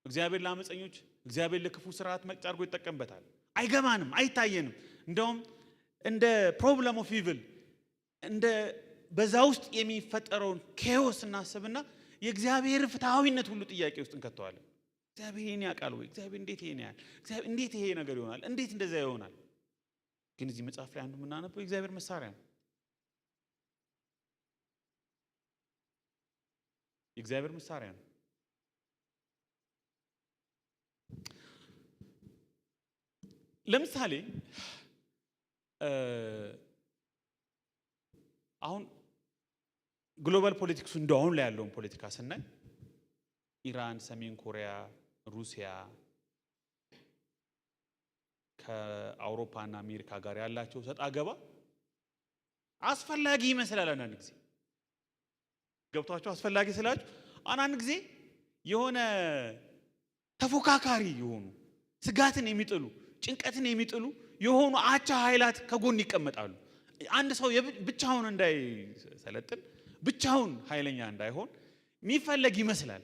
እግዚአብሔር ለአመፀኞች፣ እግዚአብሔር ለክፉ ስርዓት መቅጫ አድርጎ ይጠቀምበታል። አይገባንም፣ አይታየንም። እንደውም እንደ ፕሮብለም ኦፍ ኢቪል እንደ በዛ ውስጥ የሚፈጠረውን ኬዎስ እናስብና የእግዚአብሔር ፍትሃዊነት ሁሉ ጥያቄ ውስጥ እንከተዋለን። እግዚአብሔር ይሄን ያውቃል ወይ? እግዚአብሔር እንዴት ይሄን ያያል? እግዚአብሔር እንዴት ይሄ ነገር ይሆናል? እንዴት እንደዛ ይሆናል? ግን እዚህ መጽሐፍ ላይ አንዱ የምናነበው የእግዚአብሔር መሳሪያ ነው። የእግዚአብሔር መሳሪያ ነው። ለምሳሌ አሁን ግሎባል ፖለቲክሱ እንደው አሁን ላይ ያለውን ፖለቲካ ስናይ ኢራን፣ ሰሜን ኮሪያ፣ ሩሲያ ከአውሮፓና አሜሪካ ጋር ያላቸው ሰጣ ገባ አስፈላጊ ይመስላል። አንዳንድ ጊዜ ገብቷቸው አስፈላጊ ስላችሁ አንዳንድ ጊዜ የሆነ ተፎካካሪ የሆኑ ስጋትን የሚጥሉ ጭንቀትን የሚጥሉ የሆኑ አቻ ኃይላት ከጎን ይቀመጣሉ። አንድ ሰው ብቻውን እንዳይሰለጥን ብቻውን ኃይለኛ እንዳይሆን የሚፈለግ ይመስላል።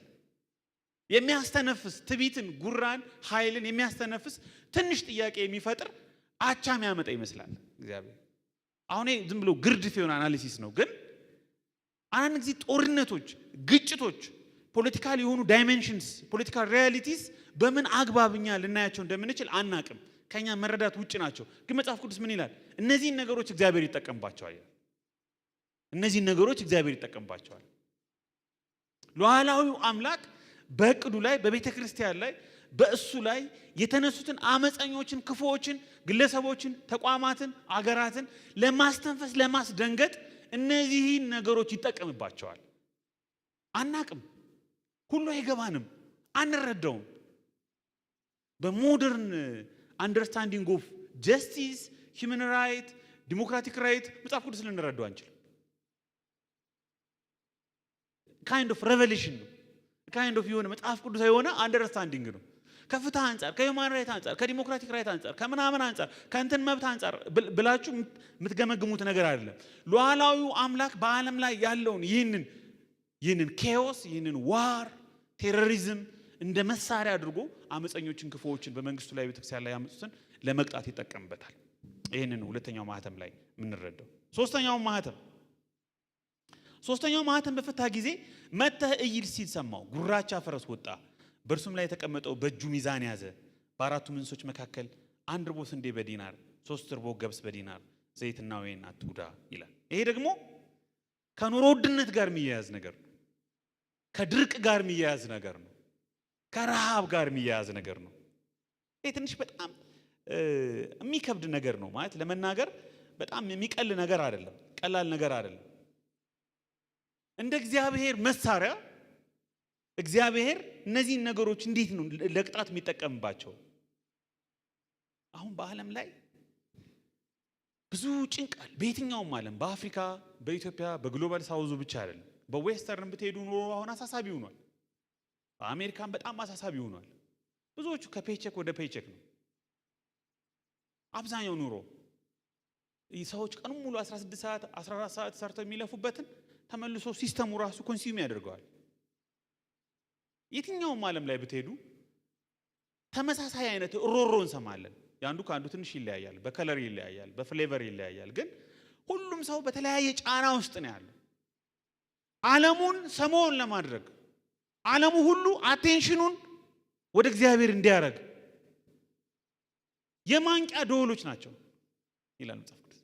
የሚያስተነፍስ ትቢትን፣ ጉራን፣ ኃይልን የሚያስተነፍስ ትንሽ ጥያቄ የሚፈጥር አቻ የሚያመጣ ይመስላል እግዚአብሔር። አሁን ዝም ብሎ ግርድፍ የሆነ አናሊሲስ ነው። ግን አንዳንድ ጊዜ ጦርነቶች፣ ግጭቶች፣ ፖለቲካል የሆኑ ዳይሜንሽንስ፣ ፖለቲካል ሪያሊቲስ በምን አግባብኛ ልናያቸው እንደምንችል አናቅም። ከኛ መረዳት ውጭ ናቸው። ግን መጽሐፍ ቅዱስ ምን ይላል? እነዚህን ነገሮች እግዚአብሔር ይጠቀምባቸዋል። እነዚህን ነገሮች እግዚአብሔር ይጠቀምባቸዋል። ሉዓላዊው አምላክ በእቅዱ ላይ፣ በቤተ ክርስቲያን ላይ፣ በእሱ ላይ የተነሱትን አመፀኞችን፣ ክፉዎችን፣ ግለሰቦችን፣ ተቋማትን፣ አገራትን ለማስተንፈስ፣ ለማስደንገጥ እነዚህን ነገሮች ይጠቀምባቸዋል። አናቅም፣ ሁሉ አይገባንም፣ አንረዳውም። በሞደርን አንደርስታንዲንግ ኦፍ ጀስቲስ፣ ሂውመን ራይት፣ ዲሞክራቲክ ራይት መጽሐፍ ቅዱስ ልንረዳው አንችልም። ካይንድ ኦፍ ሬቨሌሽን ነው። ካይንድ ኦፍ የሆነ መጽሐፍ ቅዱስ የሆነ አንደርስታንዲንግ ነው። ከፍትህ አንጻር፣ ከሂውማን ራይት አንጻር፣ ከዲሞክራቲክ ራይት አንጻር፣ ከምናምን አንጻር፣ ከእንትን መብት አንጻር ብላችሁ የምትገመግሙት ነገር አይደለም። ሉዓላዊው አምላክ በዓለም ላይ ያለውን ይህንን ኬዎስ፣ ይህንን ዋር፣ ቴሮሪዝም እንደ መሳሪያ አድርጎ አመፀኞችን፣ ክፉዎችን በመንግስቱ ላይ ቤተክርስቲያን ላይ ያመጡትን ለመቅጣት ይጠቀምበታል። ይህንን ሁለተኛው ማህተም ላይ የምንረዳው። ሶስተኛው ማህተም በፈታ ጊዜ መጥተህ እይ ሲል ሰማሁ። ጉራቻ ፈረስ ወጣ፣ በእርሱም ላይ የተቀመጠው በእጁ ሚዛን ያዘ። በአራቱም እንስሶች መካከል 1 እርቦ ስንዴ በዲናር፣ 3 እርቦ ገብስ በዲናር፣ ዘይትና ወይን አትጉዳ ይላል። ይሄ ደግሞ ከኑሮ ውድነት ጋር የሚያያዝ ነገር ነው። ከድርቅ ጋር የሚያያዝ ነገር ነው። ከረሃብ ጋር የሚያያዝ ነገር ነው። ይሄ ትንሽ በጣም የሚከብድ ነገር ነው ማለት ለመናገር በጣም የሚቀል ነገር አይደለም፣ ቀላል ነገር አይደለም። እንደ እግዚአብሔር መሳሪያ እግዚአብሔር እነዚህን ነገሮች እንዴት ነው ለቅጣት የሚጠቀምባቸው? አሁን በዓለም ላይ ብዙ ጭንቃል። በየትኛውም ዓለም፣ በአፍሪካ፣ በኢትዮጵያ፣ በግሎባል ሳውዙ ብቻ አይደለም። በዌስተርን ብትሄዱ ኑሮ አሁን አሳሳቢ ሆኗል። በአሜሪካን በጣም አሳሳቢ ሆኗል። ብዙዎቹ ከፔቼክ ወደ ፔቼክ ነው አብዛኛው ኑሮ። ሰዎች ቀኑን ሙሉ 16 ሰዓት 14 ሰዓት ሰርተው የሚለፉበትን ተመልሶ ሲስተሙ ራሱ ኮንሱም ያደርገዋል። የትኛውም ዓለም ላይ ብትሄዱ ተመሳሳይ አይነት ሮሮ እንሰማለን። ያንዱ ከአንዱ ትንሽ ይለያያል፣ በከለር ይለያያል፣ በፍሌቨር ይለያያል። ግን ሁሉም ሰው በተለያየ ጫና ውስጥ ነው ያለው። ዓለሙን ሰሞን ለማድረግ ዓለሙ ሁሉ አቴንሽኑን ወደ እግዚአብሔር እንዲያደርግ የማንቂያ ደወሎች ናቸው ይላል መጽሐፍ ቅዱስ።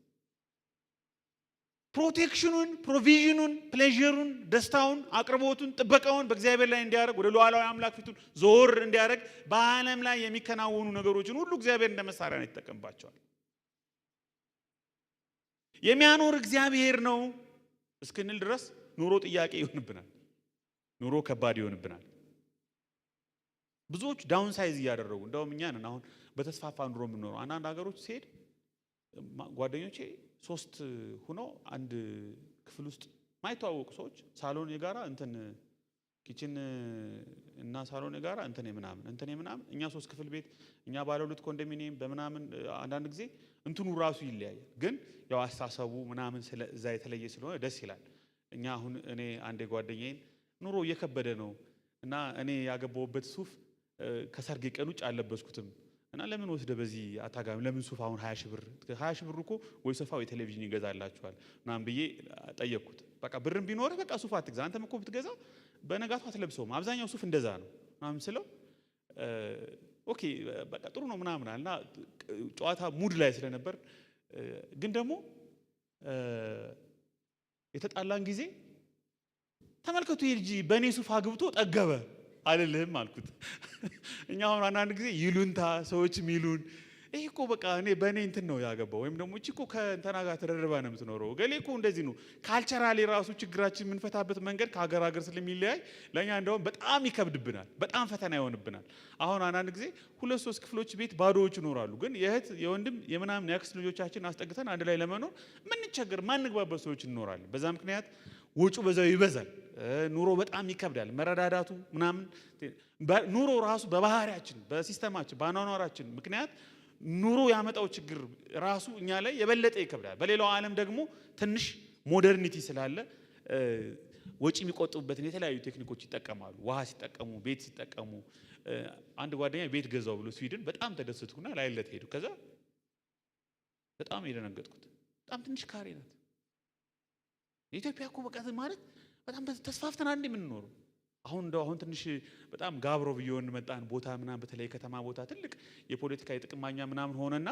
ፕሮቴክሽኑን፣ ፕሮቪዥኑን፣ ፕሌዥሩን፣ ደስታውን፣ አቅርቦቱን፣ ጥበቃውን በእግዚአብሔር ላይ እንዲያደርግ ወደ ሉዓላዊ አምላክ ፊቱን ዞር እንዲያደርግ በዓለም ላይ የሚከናወኑ ነገሮችን ሁሉ እግዚአብሔር እንደ መሳሪያ ነው ይጠቀምባቸዋል። የሚያኖር እግዚአብሔር ነው እስክንል ድረስ ኑሮ ጥያቄ ይሆንብናል። ኑሮ ከባድ ይሆንብናል። ብዙዎች ዳውን ሳይዝ እያደረጉ እንደውም እኛ ነን አሁን በተስፋፋ ኑሮ የምንኖረው። አንዳንድ ሀገሮች ሲሄድ ጓደኞቼ 3 ሆኖ አንድ ክፍል ውስጥ ማይተዋወቁ ሰዎች ሳሎን የጋራ እንትን ኪችን እና ሳሎን የጋራ እንትን ምናምን እኛ 3 ክፍል ቤት እኛ ባለ 2 ኮንዶሚኒየም በምናምን አንዳንድ ጊዜ እንትኑ ራሱ ይለያያል። ግን ያው አስተሳሰቡ ምናምን እዛ የተለየ ስለሆነ ደስ ይላል። እኛ አሁን እኔ አንድ ጓደኛዬን ኑሮ እየከበደ ነው እና እኔ ያገባሁበት ሱፍ ከሰርጌ ቀን ውጭ አልለበስኩትም እና ለምን ወስደ በዚህ አታጋም ለምን ሱፍ አሁን 20 ሺህ ብር 20 ሺህ ብር እኮ ወይ ሶፋ ወይ ቴሌቪዥን ይገዛላችኋል ምናምን ብዬ ጠየቅኩት። በቃ ብርም ቢኖርህ በቃ ሱፍ አትግዛ፣ አንተም እኮ ብትገዛ በነጋቱ አትለብሰውም፣ አብዛኛው ሱፍ እንደዛ ነው ምናምን ስለው ኦኬ በቃ ጥሩ ነው ምናምን አለና ጨዋታ ሙድ ላይ ስለነበር ግን ደግሞ የተጣላን ጊዜ ተመልከቱ ይልጂ በኔ ሱፍ አግብቶ ጠገበ አይደለም አልኩት። እኛ አሁን አንዳንድ ጊዜ ይሉንታ ሰዎች ሚሉን ይሄ እኮ በቃ እኔ በኔ እንትን ነው ያገባው ወይም ደግሞ እቺ እኮ ከእንተና ጋር ተደርባ ነው የምትኖረው ገሌ እኮ እንደዚህ ነው። ካልቸራሊ ራሱ ችግራችን የምንፈታበት መንገድ ከሀገር ሀገር ስለሚለያይ ለኛ እንደውም በጣም ይከብድብናል፣ በጣም ፈተና ይሆንብናል። አሁን አንዳንድ ጊዜ 2-3 ክፍሎች ቤት ባዶዎች ይኖራሉ፣ ግን የእህት የወንድም የምናምን ያክስ ልጆቻችን አስጠግተን አንድ ላይ ለመኖር ምንቸገር ማንግባበት ሰዎች እንኖራለን። በዛ ምክንያት ወጪው በዛው ይበዛል፣ ኑሮ በጣም ይከብዳል። መረዳዳቱ ምናምን ኑሮ ራሱ በባህሪያችን በሲስተማችን በአኗኗራችን ምክንያት ኑሮ ያመጣው ችግር ራሱ እኛ ላይ የበለጠ ይከብዳል። በሌላው ዓለም ደግሞ ትንሽ ሞደርኒቲ ስላለ ወጪ የሚቆጥቡበትን የተለያዩ ቴክኒኮች ይጠቀማሉ። ውሃ ሲጠቀሙ፣ ቤት ሲጠቀሙ። አንድ ጓደኛ ቤት ገዛው ብሎ ስዊድን በጣም ተደሰትኩና ላይለት ሄዱ። ከዛ በጣም የደነገጥኩት በጣም ትንሽ ካሬ ናት። የኢትዮጵያ እኮ በቃ ማለት በጣም ተስፋፍተን አንድ የምንኖረው አሁን ትንሽ በጣም ጋብሮ ቢሆን መጣን ቦታ ምናምን በተለይ ከተማ ቦታ ትልቅ የፖለቲካ የጥቅማኛ ምናምን ሆነና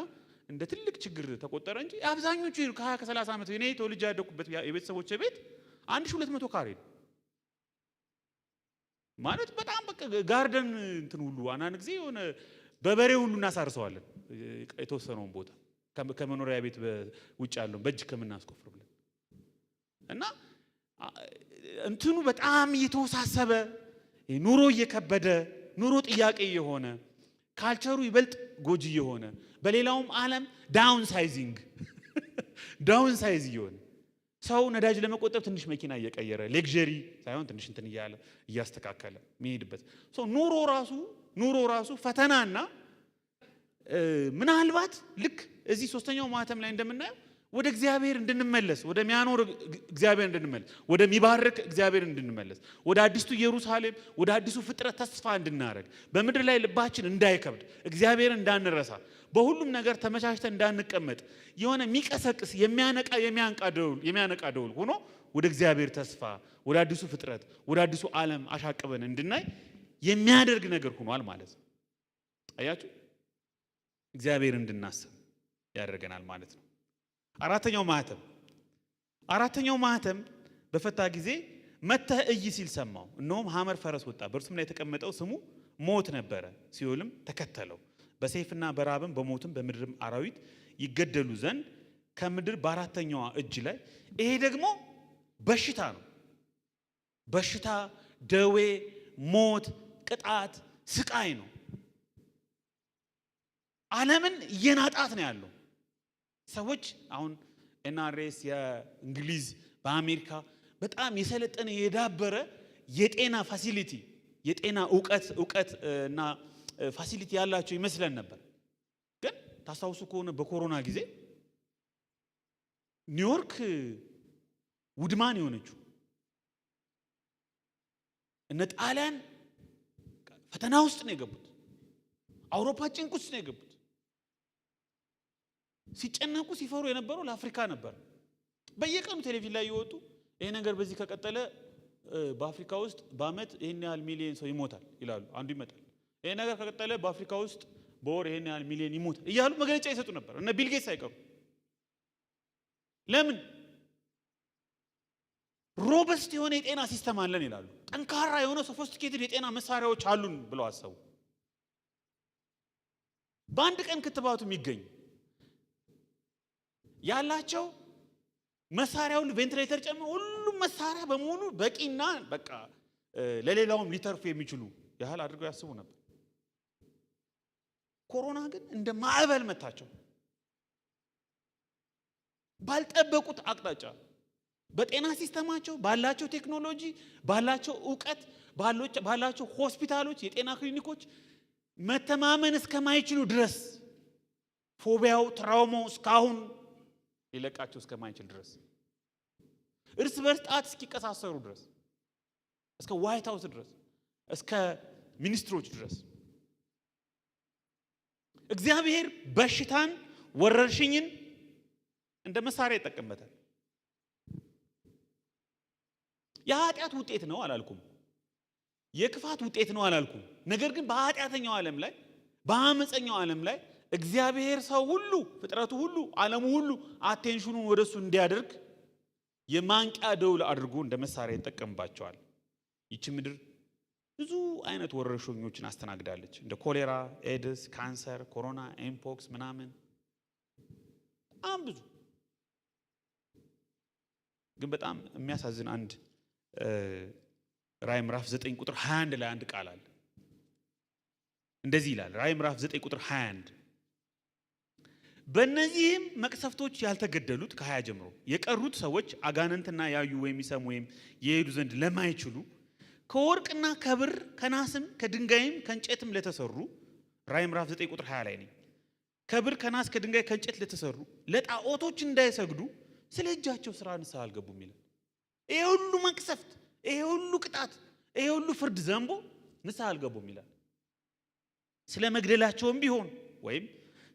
እንደ ትልቅ ችግር ተቆጠረ እንጂ አብዛኞቹ ከ20-30 ዓመት እኔ ተወልጄ ያደኩበት የቤተሰቦቼ ቤት 1200 ካሬ ነው ማለት በጣም በቃ ጋርደን እንትን ሁሉ አንዳንድ ጊዜ የሆነ በበሬ ሁሉ እናሳርሰዋለን የተወሰነውን ቦታ ከመኖሪያ ቤት ውጭ ያለው በእጅ ከምናስቆፍር ብለን እና እንትኑ በጣም እየተወሳሰበ ኑሮ እየከበደ ኑሮ ጥያቄ የሆነ ካልቸሩ ይበልጥ ጎጂ የሆነ በሌላውም ዓለም ዳውን ሳይዝ የሆነ ሰው ነዳጅ ለመቆጠብ ትንሽ መኪና እየቀየረ ሌክዠሪ ሳይሆን ትንሽ እንትን እያለ እያስተካከለ የሚሄድበት ኑሮ ራሱ ፈተናና ምናልባት ልክ እዚህ ሶስተኛው ማህተም ላይ እንደምናየው ወደ እግዚአብሔር እንድንመለስ ወደ ሚያኖር እግዚአብሔር እንድንመለስ ወደ ሚባርክ እግዚአብሔር እንድንመለስ ወደ አዲሱ ኢየሩሳሌም ወደ አዲሱ ፍጥረት ተስፋ እንድናረግ በምድር ላይ ልባችን እንዳይከብድ እግዚአብሔር እንዳንረሳ በሁሉም ነገር ተመቻችተን እንዳንቀመጥ የሆነ የሚቀሰቅስ የሚያነቃ ደውል ሆኖ ወደ እግዚአብሔር ተስፋ ወደ አዲሱ ፍጥረት ወደ አዲሱ ዓለም አሻቅበን እንድናይ የሚያደርግ ነገር ሆኗል ማለት ነው። አያችሁ እግዚአብሔር እንድናስብ ያደርገናል ማለት ነው። አራተኛው ማህተም በፈታ ጊዜ መተህ እይ ሲል ሰማው። እነሆም ሐመር ፈረስ ወጣ፣ በእርሱም ላይ የተቀመጠው ስሙ ሞት ነበረ። ሲኦልም ተከተለው፣ በሰይፍና በራብም በሞትም በምድርም አራዊት ይገደሉ ዘንድ ከምድር በአራተኛዋ እጅ ላይ። ይሄ ደግሞ በሽታ ነው። በሽታ፣ ደዌ፣ ሞት፣ ቅጣት፣ ስቃይ ነው። ዓለምን እየናጣት ነው ያለው። ሰዎች አሁን ኤንአርኤስ የእንግሊዝ በአሜሪካ በጣም የሰለጠነ የዳበረ የጤና ፋሲሊቲ የጤና ዕውቀት እና ፋሲሊቲ ያላቸው ይመስለን ነበር። ግን ታስታውሱ ከሆነ በኮሮና ጊዜ ኒውዮርክ ውድማን የሆነችው እነ ጣሊያን ፈተና ውስጥ ነው የገቡት። አውሮፓ ጭንቅ ውስጥ ነው የገቡት። ሲጨነቁ ሲፈሩ የነበረው ለአፍሪካ ነበር። በየቀኑ ቴሌቪዥን ላይ ይወጡ ይሄ ነገር በዚህ ከቀጠለ በአፍሪካ ውስጥ በአመት ይሄን ያህል ሚሊዮን ሰው ይሞታል ይላሉ። አንዱ ይመጣል ይሄ ነገር ከቀጠለ በአፍሪካ ውስጥ በወር ይሄን ያህል ሚሊዮን ይሞታል እያሉ መግለጫ ይሰጡ ነበር። እነ ቢል ጌትስ አይቀሩ። ለምን? ሮበስት የሆነ የጤና ሲስተም አለን ይላሉ። ጠንካራ የሆነ ሶፊስቲኬትድ የጤና መሳሪያዎች አሉን ብለው አሰቡ። በአንድ ቀን ክትባቱ የሚገኝ ያላቸው መሳሪያውን ቬንቲሌተር ጨምሮ ሁሉም መሳሪያ በመሆኑ በቂና በቃ ለሌላውም ሊተርፉ የሚችሉ ያህል አድርገው ያስቡ ነበር። ኮሮና ግን እንደ ማዕበል መታቸው። ባልጠበቁት አቅጣጫ በጤና ሲስተማቸው ባላቸው ቴክኖሎጂ ባላቸው ዕውቀት ባላቸው ሆስፒታሎች የጤና ክሊኒኮች መተማመን እስከማይችሉ ድረስ ፎቢያው ትራውማው እስካሁን ሊለቃቸው እስከማይችል ድረስ እርስ በርስ ጣት እስኪቀሳሰሩ ድረስ እስከ ዋይት ሃውስ ድረስ እስከ ሚኒስትሮች ድረስ እግዚአብሔር በሽታን ወረርሽኝን እንደ መሳሪያ ይጠቀምበታል። የኃጢአት ውጤት ነው አላልኩም፣ የክፋት ውጤት ነው አላልኩም። ነገር ግን በኃጢአተኛው ዓለም ላይ በአመፀኛው ዓለም ላይ እግዚአብሔር ሰው ሁሉ ፍጥረቱ ሁሉ ዓለሙ ሁሉ አቴንሽኑን ወደሱ እንዲያደርግ የማንቂያ ደውል አድርጎ እንደ መሳሪያ ይጠቀምባቸዋል። ይቺ ምድር ብዙ አይነት ወረርሽኞችን አስተናግዳለች። እንደ ኮሌራ፣ ኤድስ፣ ካንሰር፣ ኮሮና፣ ኤምፖክስ ምናምን በጣም ብዙ። ግን በጣም የሚያሳዝን አንድ ራዕይ ምዕራፍ 9 ቁጥር 21 ላይ አንድ ቃል አለ። እንደዚህ ይላል ራዕይ ምዕራፍ 9 ቁጥር 21 በእነዚህም መቅሰፍቶች ያልተገደሉት ከ20 ጀምሮ የቀሩት ሰዎች አጋንንትና ያዩ ወይም ይሰሙ ወይም የሄዱ ዘንድ ለማይችሉ ከወርቅና ከብር ከናስም ከድንጋይም ከእንጨትም ለተሰሩ ራዕይ ምዕራፍ 9 ቁጥር 20 ላይ ነው። ከብር ከናስ ከድንጋይ ከእንጨት ለተሰሩ ለጣዖቶች እንዳይሰግዱ ስለ እጃቸው ስራ ንስሐ አልገቡም ይላል። ይሄ ሁሉ መቅሰፍት፣ ይሄ ሁሉ ቅጣት፣ ይሄ ሁሉ ፍርድ ዘንቦ ንስሐ አልገቡም ይላል። ስለ መግደላቸውም ቢሆን ወይም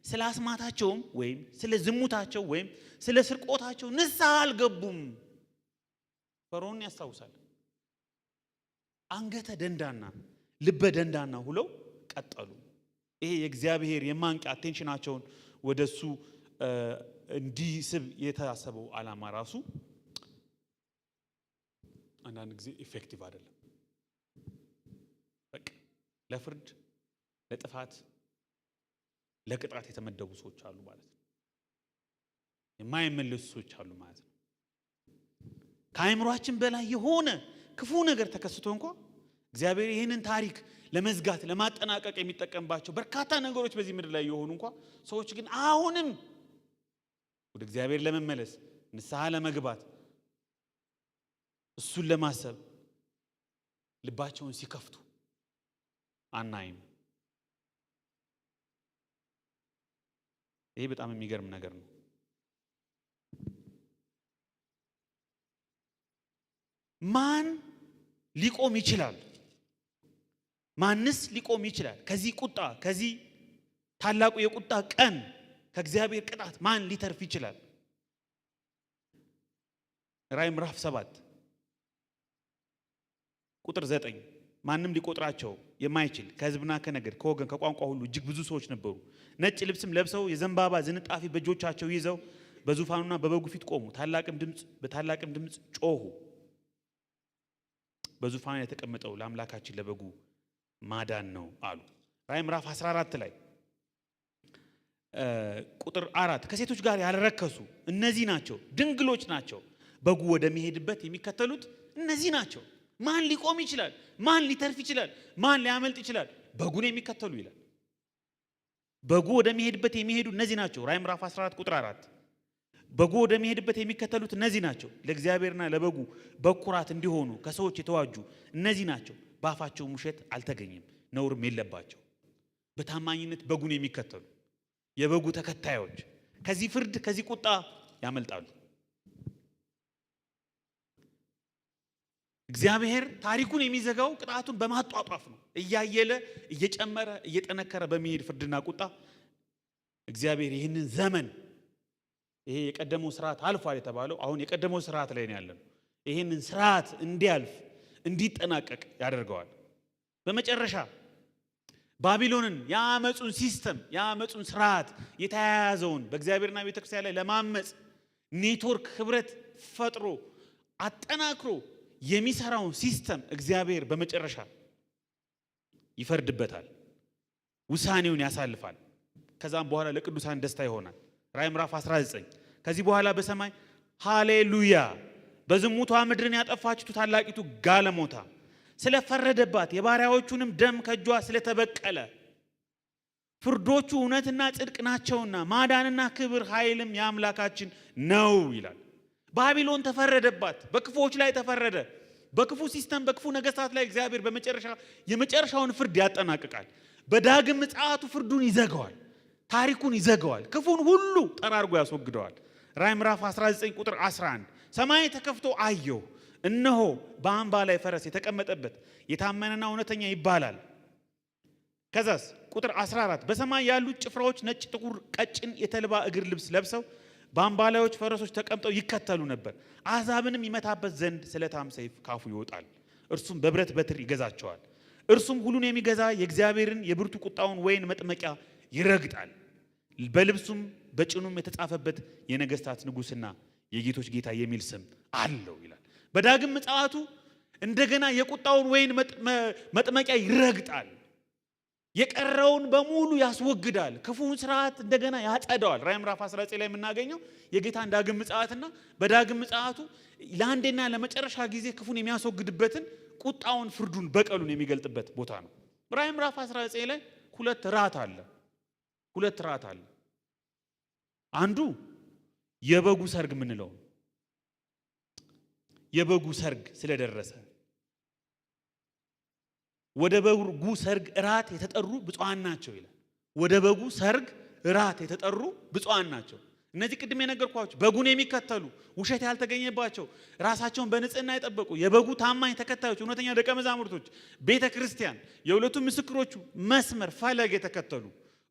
ስለ አስማታቸውም ወይም ስለ ዝሙታቸው ወይም ስለ ስርቆታቸው ንስሐ አልገቡም። ፈርዖንን ያስታውሳል። አንገተ ደንዳና ልበ ደንዳና ሁለው ቀጠሉ። ይሄ የእግዚአብሔር የማንቂያ አቴንሽናቸውን ወደሱ እንዲስብ የታሰበው ዓላማ ራሱ አንዳንድ ጊዜ ኢፌክቲቭ አይደለም። በቃ ለፍርድ ለጥፋት ለቅጣት የተመደቡ ሰዎች አሉ ማለት ነው። የማይመለሱ ሰዎች አሉ ማለት ነው። ከአእምሯችን በላይ የሆነ ክፉ ነገር ተከስቶ እንኳን እግዚአብሔር ይህንን ታሪክ ለመዝጋት ለማጠናቀቅ የሚጠቀምባቸው በርካታ ነገሮች በዚህ ምድር ላይ የሆኑ እንኳን ሰዎች ግን አሁንም ወደ እግዚአብሔር ለመመለስ ንስሐ ለመግባት እሱን ለማሰብ ልባቸውን ሲከፍቱ አናይም። ይሄ በጣም የሚገርም ነገር ነው። ማን ሊቆም ይችላል? ማንስ ሊቆም ይችላል? ከዚህ ቁጣ ከዚህ ታላቁ የቁጣ ቀን ከእግዚአብሔር ቅጣት ማን ሊተርፍ ይችላል? ራዕይ ምዕራፍ 7 ቁጥር 9 ማንም ሊቆጥራቸው የማይችል ከሕዝብና ከነገድ ከወገን ከቋንቋ ሁሉ እጅግ ብዙ ሰዎች ነበሩ። ነጭ ልብስም ለብሰው የዘንባባ ዝንጣፊ በእጆቻቸው ይዘው በዙፋኑና በበጉ ፊት ቆሙ። በታላቅም ድምፅ ጮሁ። በዙፋኑ የተቀመጠው ለአምላካችን ለበጉ ማዳን ነው አሉ። ራዕይ ምዕራፍ 14 ላይ ቁጥር 4 ከሴቶች ጋር ያልረከሱ እነዚህ ናቸው፣ ድንግሎች ናቸው፣ በጉ ወደሚሄድበት የሚከተሉት እነዚህ ናቸው። ማን ሊቆም ይችላል? ማን ሊተርፍ ይችላል? ማን ሊያመልጥ ይችላል? በጉን የሚከተሉ ይላል። በጉ ወደሚሄድበት የሚሄዱ እነዚህ ናቸው። ራዕይ ምዕራፍ 14 ቁጥር 4 በጉ ወደሚሄድበት የሚከተሉት እነዚህ ናቸው። ለእግዚአብሔርና ለበጉ በኩራት እንዲሆኑ ከሰዎች የተዋጁ እነዚህ ናቸው። በአፋቸውም ውሸት አልተገኘም፣ ነውርም የለባቸው። በታማኝነት በጉን የሚከተሉ የበጉ ተከታዮች ከዚህ ፍርድ ከዚህ ቁጣ ያመልጣሉ። እግዚአብሔር ታሪኩን የሚዘጋው ቅጣቱን በማጧጧፍ ነው። እያየለ እየጨመረ እየጠነከረ በሚሄድ ፍርድና ቁጣ እግዚአብሔር ይህንን ዘመን ይሄ የቀደመው ስርዓት አልፏል የተባለው አሁን የቀደመው ስርዓት ላይ ነው ያለነው። ይህንን ስርዓት እንዲያልፍ እንዲጠናቀቅ ያደርገዋል። በመጨረሻ ባቢሎንን የአመፁን ሲስተም የአመፁን ስርዓት የተያያዘውን በእግዚአብሔርና ቤተክርስቲያን ላይ ለማመፅ ኔትወርክ ህብረት ፈጥሮ አጠናክሮ የሚሰራውን ሲስተም እግዚአብሔር በመጨረሻ ይፈርድበታል፣ ውሳኔውን ያሳልፋል። ከዛም በኋላ ለቅዱሳን ደስታ ይሆናል። ራዕይ ምዕራፍ 19 ከዚህ በኋላ በሰማይ ሃሌሉያ በዝሙቷ ምድርን ያጠፋችቱ ታላቂቱ ጋለሞታ ስለፈረደባት የባሪያዎቹንም ደም ከእጇ ስለተበቀለ ፍርዶቹ እውነትና ጽድቅ ናቸውና ማዳንና ክብር ኃይልም የአምላካችን ነው ይላል። ባቢሎን ተፈረደባት፣ በክፉዎች ላይ ተፈረደ። በክፉ ሲስተም በክፉ ነገስታት ላይ እግዚአብሔር በመጨረሻ የመጨረሻውን ፍርድ ያጠናቅቃል። በዳግም ምጽአቱ ፍርዱን ይዘጋዋል፣ ታሪኩን ይዘጋዋል፣ ክፉን ሁሉ ጠራርጎ ያስወግደዋል። ራዕይ ምዕራፍ 19 ቁጥር 11 ሰማይ ተከፍቶ አየሁ፣ እነሆ በአምባ ላይ ፈረስ የተቀመጠበት የታመነና እውነተኛ ይባላል። ከዛስ ቁጥር 14 በሰማይ ያሉት ጭፍራዎች ነጭ፣ ጥቁር፣ ቀጭን የተልባ እግር ልብስ ለብሰው በአምባላዮች ፈረሶች ተቀምጠው ይከተሉ ነበር። አሕዛብንም ይመታበት ዘንድ ስለታም ሰይፍ ካፉ ይወጣል። እርሱም በብረት በትር ይገዛቸዋል። እርሱም ሁሉን የሚገዛ የእግዚአብሔርን የብርቱ ቁጣውን ወይን መጥመቂያ ይረግጣል። በልብሱም በጭኑም የተጻፈበት የነገስታት ንጉሥና የጌቶች ጌታ የሚል ስም አለው ይላል። በዳግም ምጽአቱ እንደገና የቁጣውን ወይን መጥመቂያ ይረግጣል። የቀረውን በሙሉ ያስወግዳል። ክፉውን ስርዓት እንደገና ያጸደዋል። ራዕይ ምዕራፍ 19 ላይ የምናገኘው የጌታን ዳግም ምጽአትና በዳግም ምጽአቱ ለአንዴና ለመጨረሻ ጊዜ ክፉን የሚያስወግድበትን ቁጣውን፣ ፍርዱን፣ በቀሉን የሚገልጥበት ቦታ ነው። ራዕይ ምዕራፍ 19 ላይ ሁለት ራት አለ። አንዱ የበጉ ሰርግ የምንለው የበጉ ሰርግ ስለደረሰ ወደ በጉ ሰርግ ራት የተጠሩ ብፁዓን ናቸው ይላል። ወደ በጉ ሰርግ ራት የተጠሩ ብፁዓን ናቸው። እነዚህ ቅድም የነገርኳችሁ በጉን የሚከተሉ ውሸት ያልተገኘባቸው ራሳቸውን በንጽህና የጠበቁ የበጉ ታማኝ ተከታዮች እውነተኛ ደቀ መዛሙርቶች ቤተ ክርስቲያን የሁለቱ ምስክሮቹ መስመር ፈለግ የተከተሉ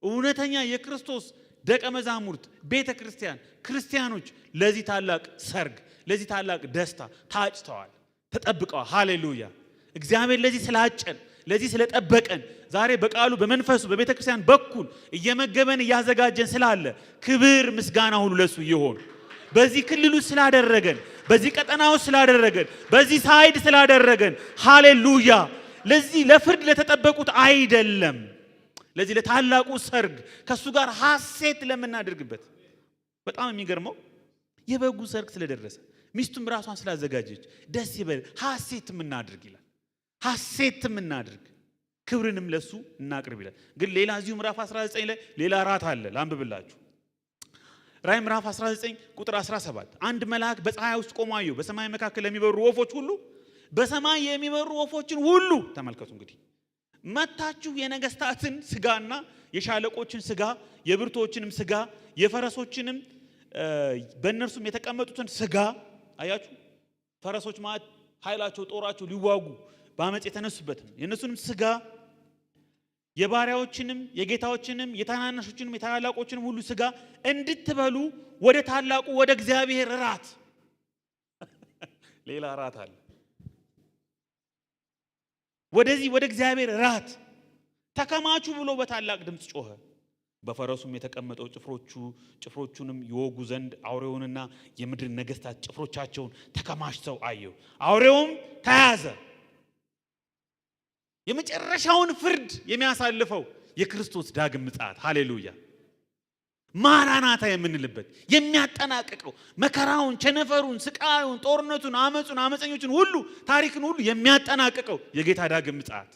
እውነተኛ የክርስቶስ ደቀ መዛሙርት ቤተ ክርስቲያን ክርስቲያኖች ለዚህ ታላቅ ሰርግ ለዚህ ታላቅ ደስታ ታጭተዋል፣ ተጠብቀዋል። ሃሌሉያ! እግዚአብሔር ለዚህ ስላጨን ለዚህ ስለጠበቀን ዛሬ በቃሉ በመንፈሱ በቤተ ክርስቲያን በኩል እየመገበን እያዘጋጀን ስላለ ክብር ምስጋና ሁሉ ለሱ ይሁን። በዚህ ክልሉ ስላደረገን በዚህ ቀጠናው ስላደረገን በዚህ ሳይድ ስላደረገን ሃሌሉያ! ለዚህ ለፍርድ ለተጠበቁት አይደለም፣ ለዚህ ለታላቁ ሰርግ ከሱ ጋር ሐሴት ለምናደርግበት። በጣም የሚገርመው የበጉ ሰርግ ስለደረሰ ሚስቱም ራሷን ስላዘጋጀች ደስ ይበል ሐሴት እናድርግ ይላል። ሐሴት እናድርግ ክብርንም ለሱ እናቅርብ ይላል። ግን ሌላ እዚሁ ምዕራፍ 19 ላይ ሌላ ራት አለ። ላንብብላችሁ። ራዕይ ምዕራፍ 19 ቁጥር 17 አንድ መልአክ በፀሐይ ውስጥ ቆሞ አየሁ። በሰማይ መካከል የሚበሩ ወፎች ሁሉ በሰማይ የሚበሩ ወፎችን ሁሉ ተመልከቱ። እንግዲህ መታችሁ የነገስታትን ስጋና የሻለቆችን ስጋ የብርቶችንም ስጋ የፈረሶችንም በእነርሱም የተቀመጡትን ስጋ አያችሁ። ፈረሶች ማለት ኃይላቸው ጦራቸው ሊዋጉ በአመጽ የተነሱበት የእነሱንም ስጋ የባሪያዎችንም የጌታዎችንም የታናናሾችንም የታላላቆችንም ሁሉ ስጋ እንድትበሉ ወደ ታላቁ ወደ እግዚአብሔር ራት ሌላ ራት አለ። ወደዚህ ወደ እግዚአብሔር ራት ተከማቹ ብሎ በታላቅ ድምፅ ጮኸ። በፈረሱም የተቀመጠው ጭፍሮቹንም ይወጉ ዘንድ አውሬውንና የምድር ነገስታት ጭፍሮቻቸውን ተከማችተው አየሁ። አውሬውም ተያዘ። የመጨረሻውን ፍርድ የሚያሳልፈው የክርስቶስ ዳግም ምጽአት ሃሌሉያ ማራናታ የምንልበት የሚያጠናቅቀው መከራውን፣ ቸነፈሩን፣ ስቃዩን፣ ጦርነቱን፣ አመጹን፣ አመፀኞችን ሁሉ ታሪክን ሁሉ የሚያጠናቅቀው የጌታ ዳግም ምጽአት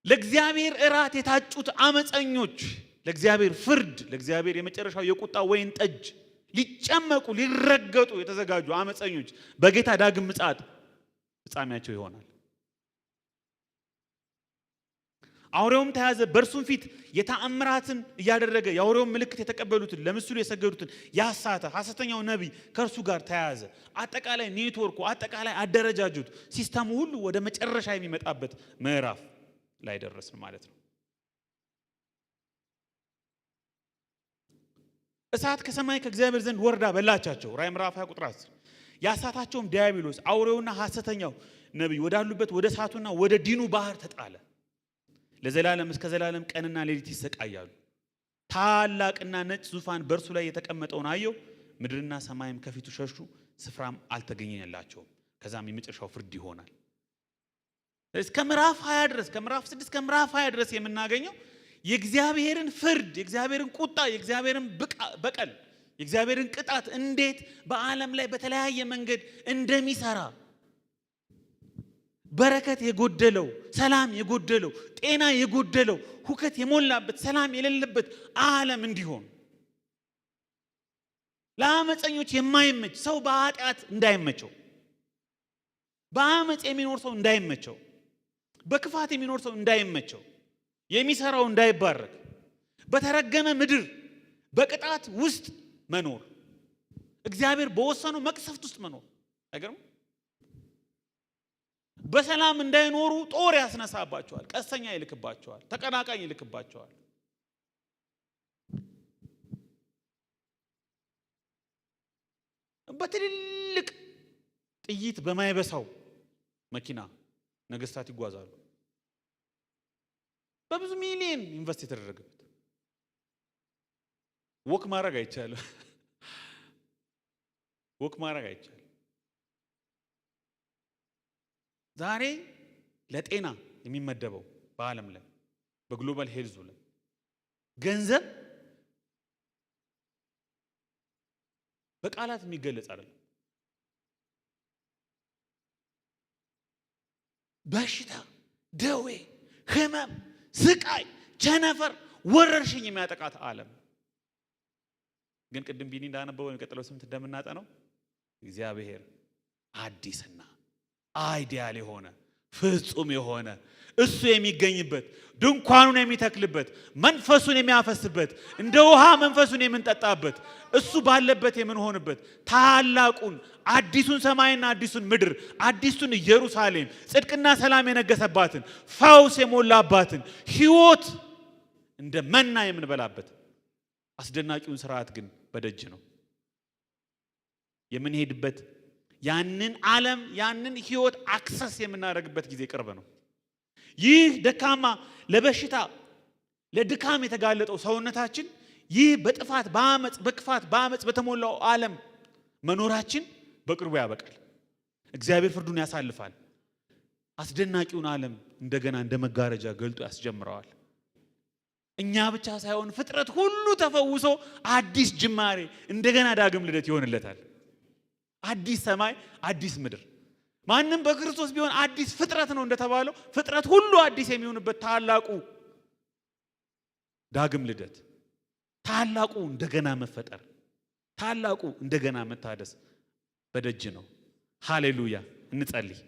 ለእግዚአብሔር እራት የታጩት አመፀኞች ለእግዚአብሔር ፍርድ ለእግዚአብሔር የመጨረሻው የቁጣ ወይን ጠጅ ሊጨመቁ ሊረገጡ የተዘጋጁ አመፀኞች በጌታ ዳግም ምጽአት ፍጻሜያቸው ይሆናል። አውሬውም ተያዘ። በእርሱም ፊት የተአምራትን እያደረገ የአውሬውን ምልክት የተቀበሉትን ለምስሉ የሰገዱትን ያሳተ ሐሰተኛው ነቢይ ከእርሱ ጋር ተያዘ። አጠቃላይ ኔትወርኩ አጠቃላይ አደረጃጁት ሲስተሙ ሁሉ ወደ መጨረሻ የሚመጣበት ምዕራፍ ላይ ደረስን ማለት ነው። እሳት ከሰማይ ከእግዚአብሔር ዘንድ ወርዳ በላቻቸው። ራዕይ ምዕራፍ 20 ቁጥር 10 ያሳታቸውም ዲያብሎስ አውሬውና ሐሰተኛው ነቢይ ወዳሉበት ወደ እሳቱና ወደ ዲኑ ባህር ተጣለ። ለዘላለም እስከ ዘላለም ቀንና ሌሊት ይሰቃያሉ። ታላቅና ነጭ ዙፋን በእርሱ ላይ የተቀመጠውን አየሁ። ምድርና ሰማይም ከፊቱ ሸሹ፣ ስፍራም አልተገኘላቸውም። ከዛም የመጨረሻው ፍርድ ይሆናል። እስከ ምዕራፍ 20 ድረስ ከምዕራፍ 6 እስከ ምዕራፍ 20 ድረስ የምናገኘው የእግዚአብሔርን ፍርድ፣ የእግዚአብሔርን ቁጣ፣ የእግዚአብሔርን በቀል፣ የእግዚአብሔርን ቅጣት እንዴት በዓለም ላይ በተለያየ መንገድ እንደሚሰራ በረከት የጎደለው፣ ሰላም የጎደለው፣ ጤና የጎደለው፣ ሁከት የሞላበት፣ ሰላም የሌለበት ዓለም እንዲሆን ለአመፀኞች የማይመች ሰው በኃጢአት እንዳይመቸው፣ በአመፅ የሚኖር ሰው እንዳይመቸው፣ በክፋት የሚኖር ሰው እንዳይመቸው፣ የሚሰራው እንዳይባረክ፣ በተረገመ ምድር በቅጣት ውስጥ መኖር እግዚአብሔር በወሰነው መቅሰፍት ውስጥ መኖር አይገርም? በሰላም እንዳይኖሩ ጦር ያስነሳባቸዋል፣ ቀስተኛ ይልክባቸዋል፣ ተቀናቃኝ ይልክባቸዋል። በትልልቅ ጥይት በማይበሳው መኪና ነገስታት ይጓዛሉ። በብዙ ሚሊዮን ኢንቨስት የተደረገበት ወክ ማድረግ አይቻልም። ወክ ማድረግ አይቻልም። ዛሬ ለጤና የሚመደበው በዓለም ላይ በግሎባል ሄልዝ ላይ ገንዘብ በቃላት የሚገለጽ አይደለም። በሽታ፣ ደዌ፣ ህመም፣ ስቃይ፣ ቸነፈር፣ ወረርሽኝ የሚያጠቃት ዓለም ግን ቅድም ቢኒ እንዳነበበው የሚቀጥለው ስምንት እንደምናጠነው እግዚአብሔር አዲስና አይዲያል የሆነ ፍጹም የሆነ እሱ የሚገኝበት ድንኳኑን የሚተክልበት መንፈሱን የሚያፈስበት እንደ ውሃ መንፈሱን የምንጠጣበት እሱ ባለበት የምንሆንበት ታላቁን አዲሱን ሰማይና አዲሱን ምድር አዲሱን ኢየሩሳሌም ጽድቅና ሰላም የነገሰባትን ፈውስ የሞላባትን ሕይወት እንደ መና የምንበላበት አስደናቂውን ስርዓት ግን በደጅ ነው የምንሄድበት። ያንን ዓለም ያንን ሕይወት አክሰስ የምናደርግበት ጊዜ ቅርብ ነው። ይህ ደካማ ለበሽታ ለድካም የተጋለጠው ሰውነታችን ይህ በጥፋት በአመጽ በክፋት በአመጽ በተሞላው ዓለም መኖራችን በቅርቡ ያበቃል። እግዚአብሔር ፍርዱን ያሳልፋል። አስደናቂውን ዓለም እንደገና እንደ መጋረጃ ገልጦ ያስጀምረዋል። እኛ ብቻ ሳይሆን ፍጥረት ሁሉ ተፈውሶ አዲስ ጅማሬ እንደገና ዳግም ልደት ይሆንለታል። አዲስ ሰማይ አዲስ ምድር ማንም በክርስቶስ ቢሆን አዲስ ፍጥረት ነው እንደተባለው ፍጥረት ሁሉ አዲስ የሚሆንበት ታላቁ ዳግም ልደት ታላቁ እንደገና መፈጠር ታላቁ እንደገና መታደስ በደጅ ነው። ሃሌሉያ። እንጸልይ።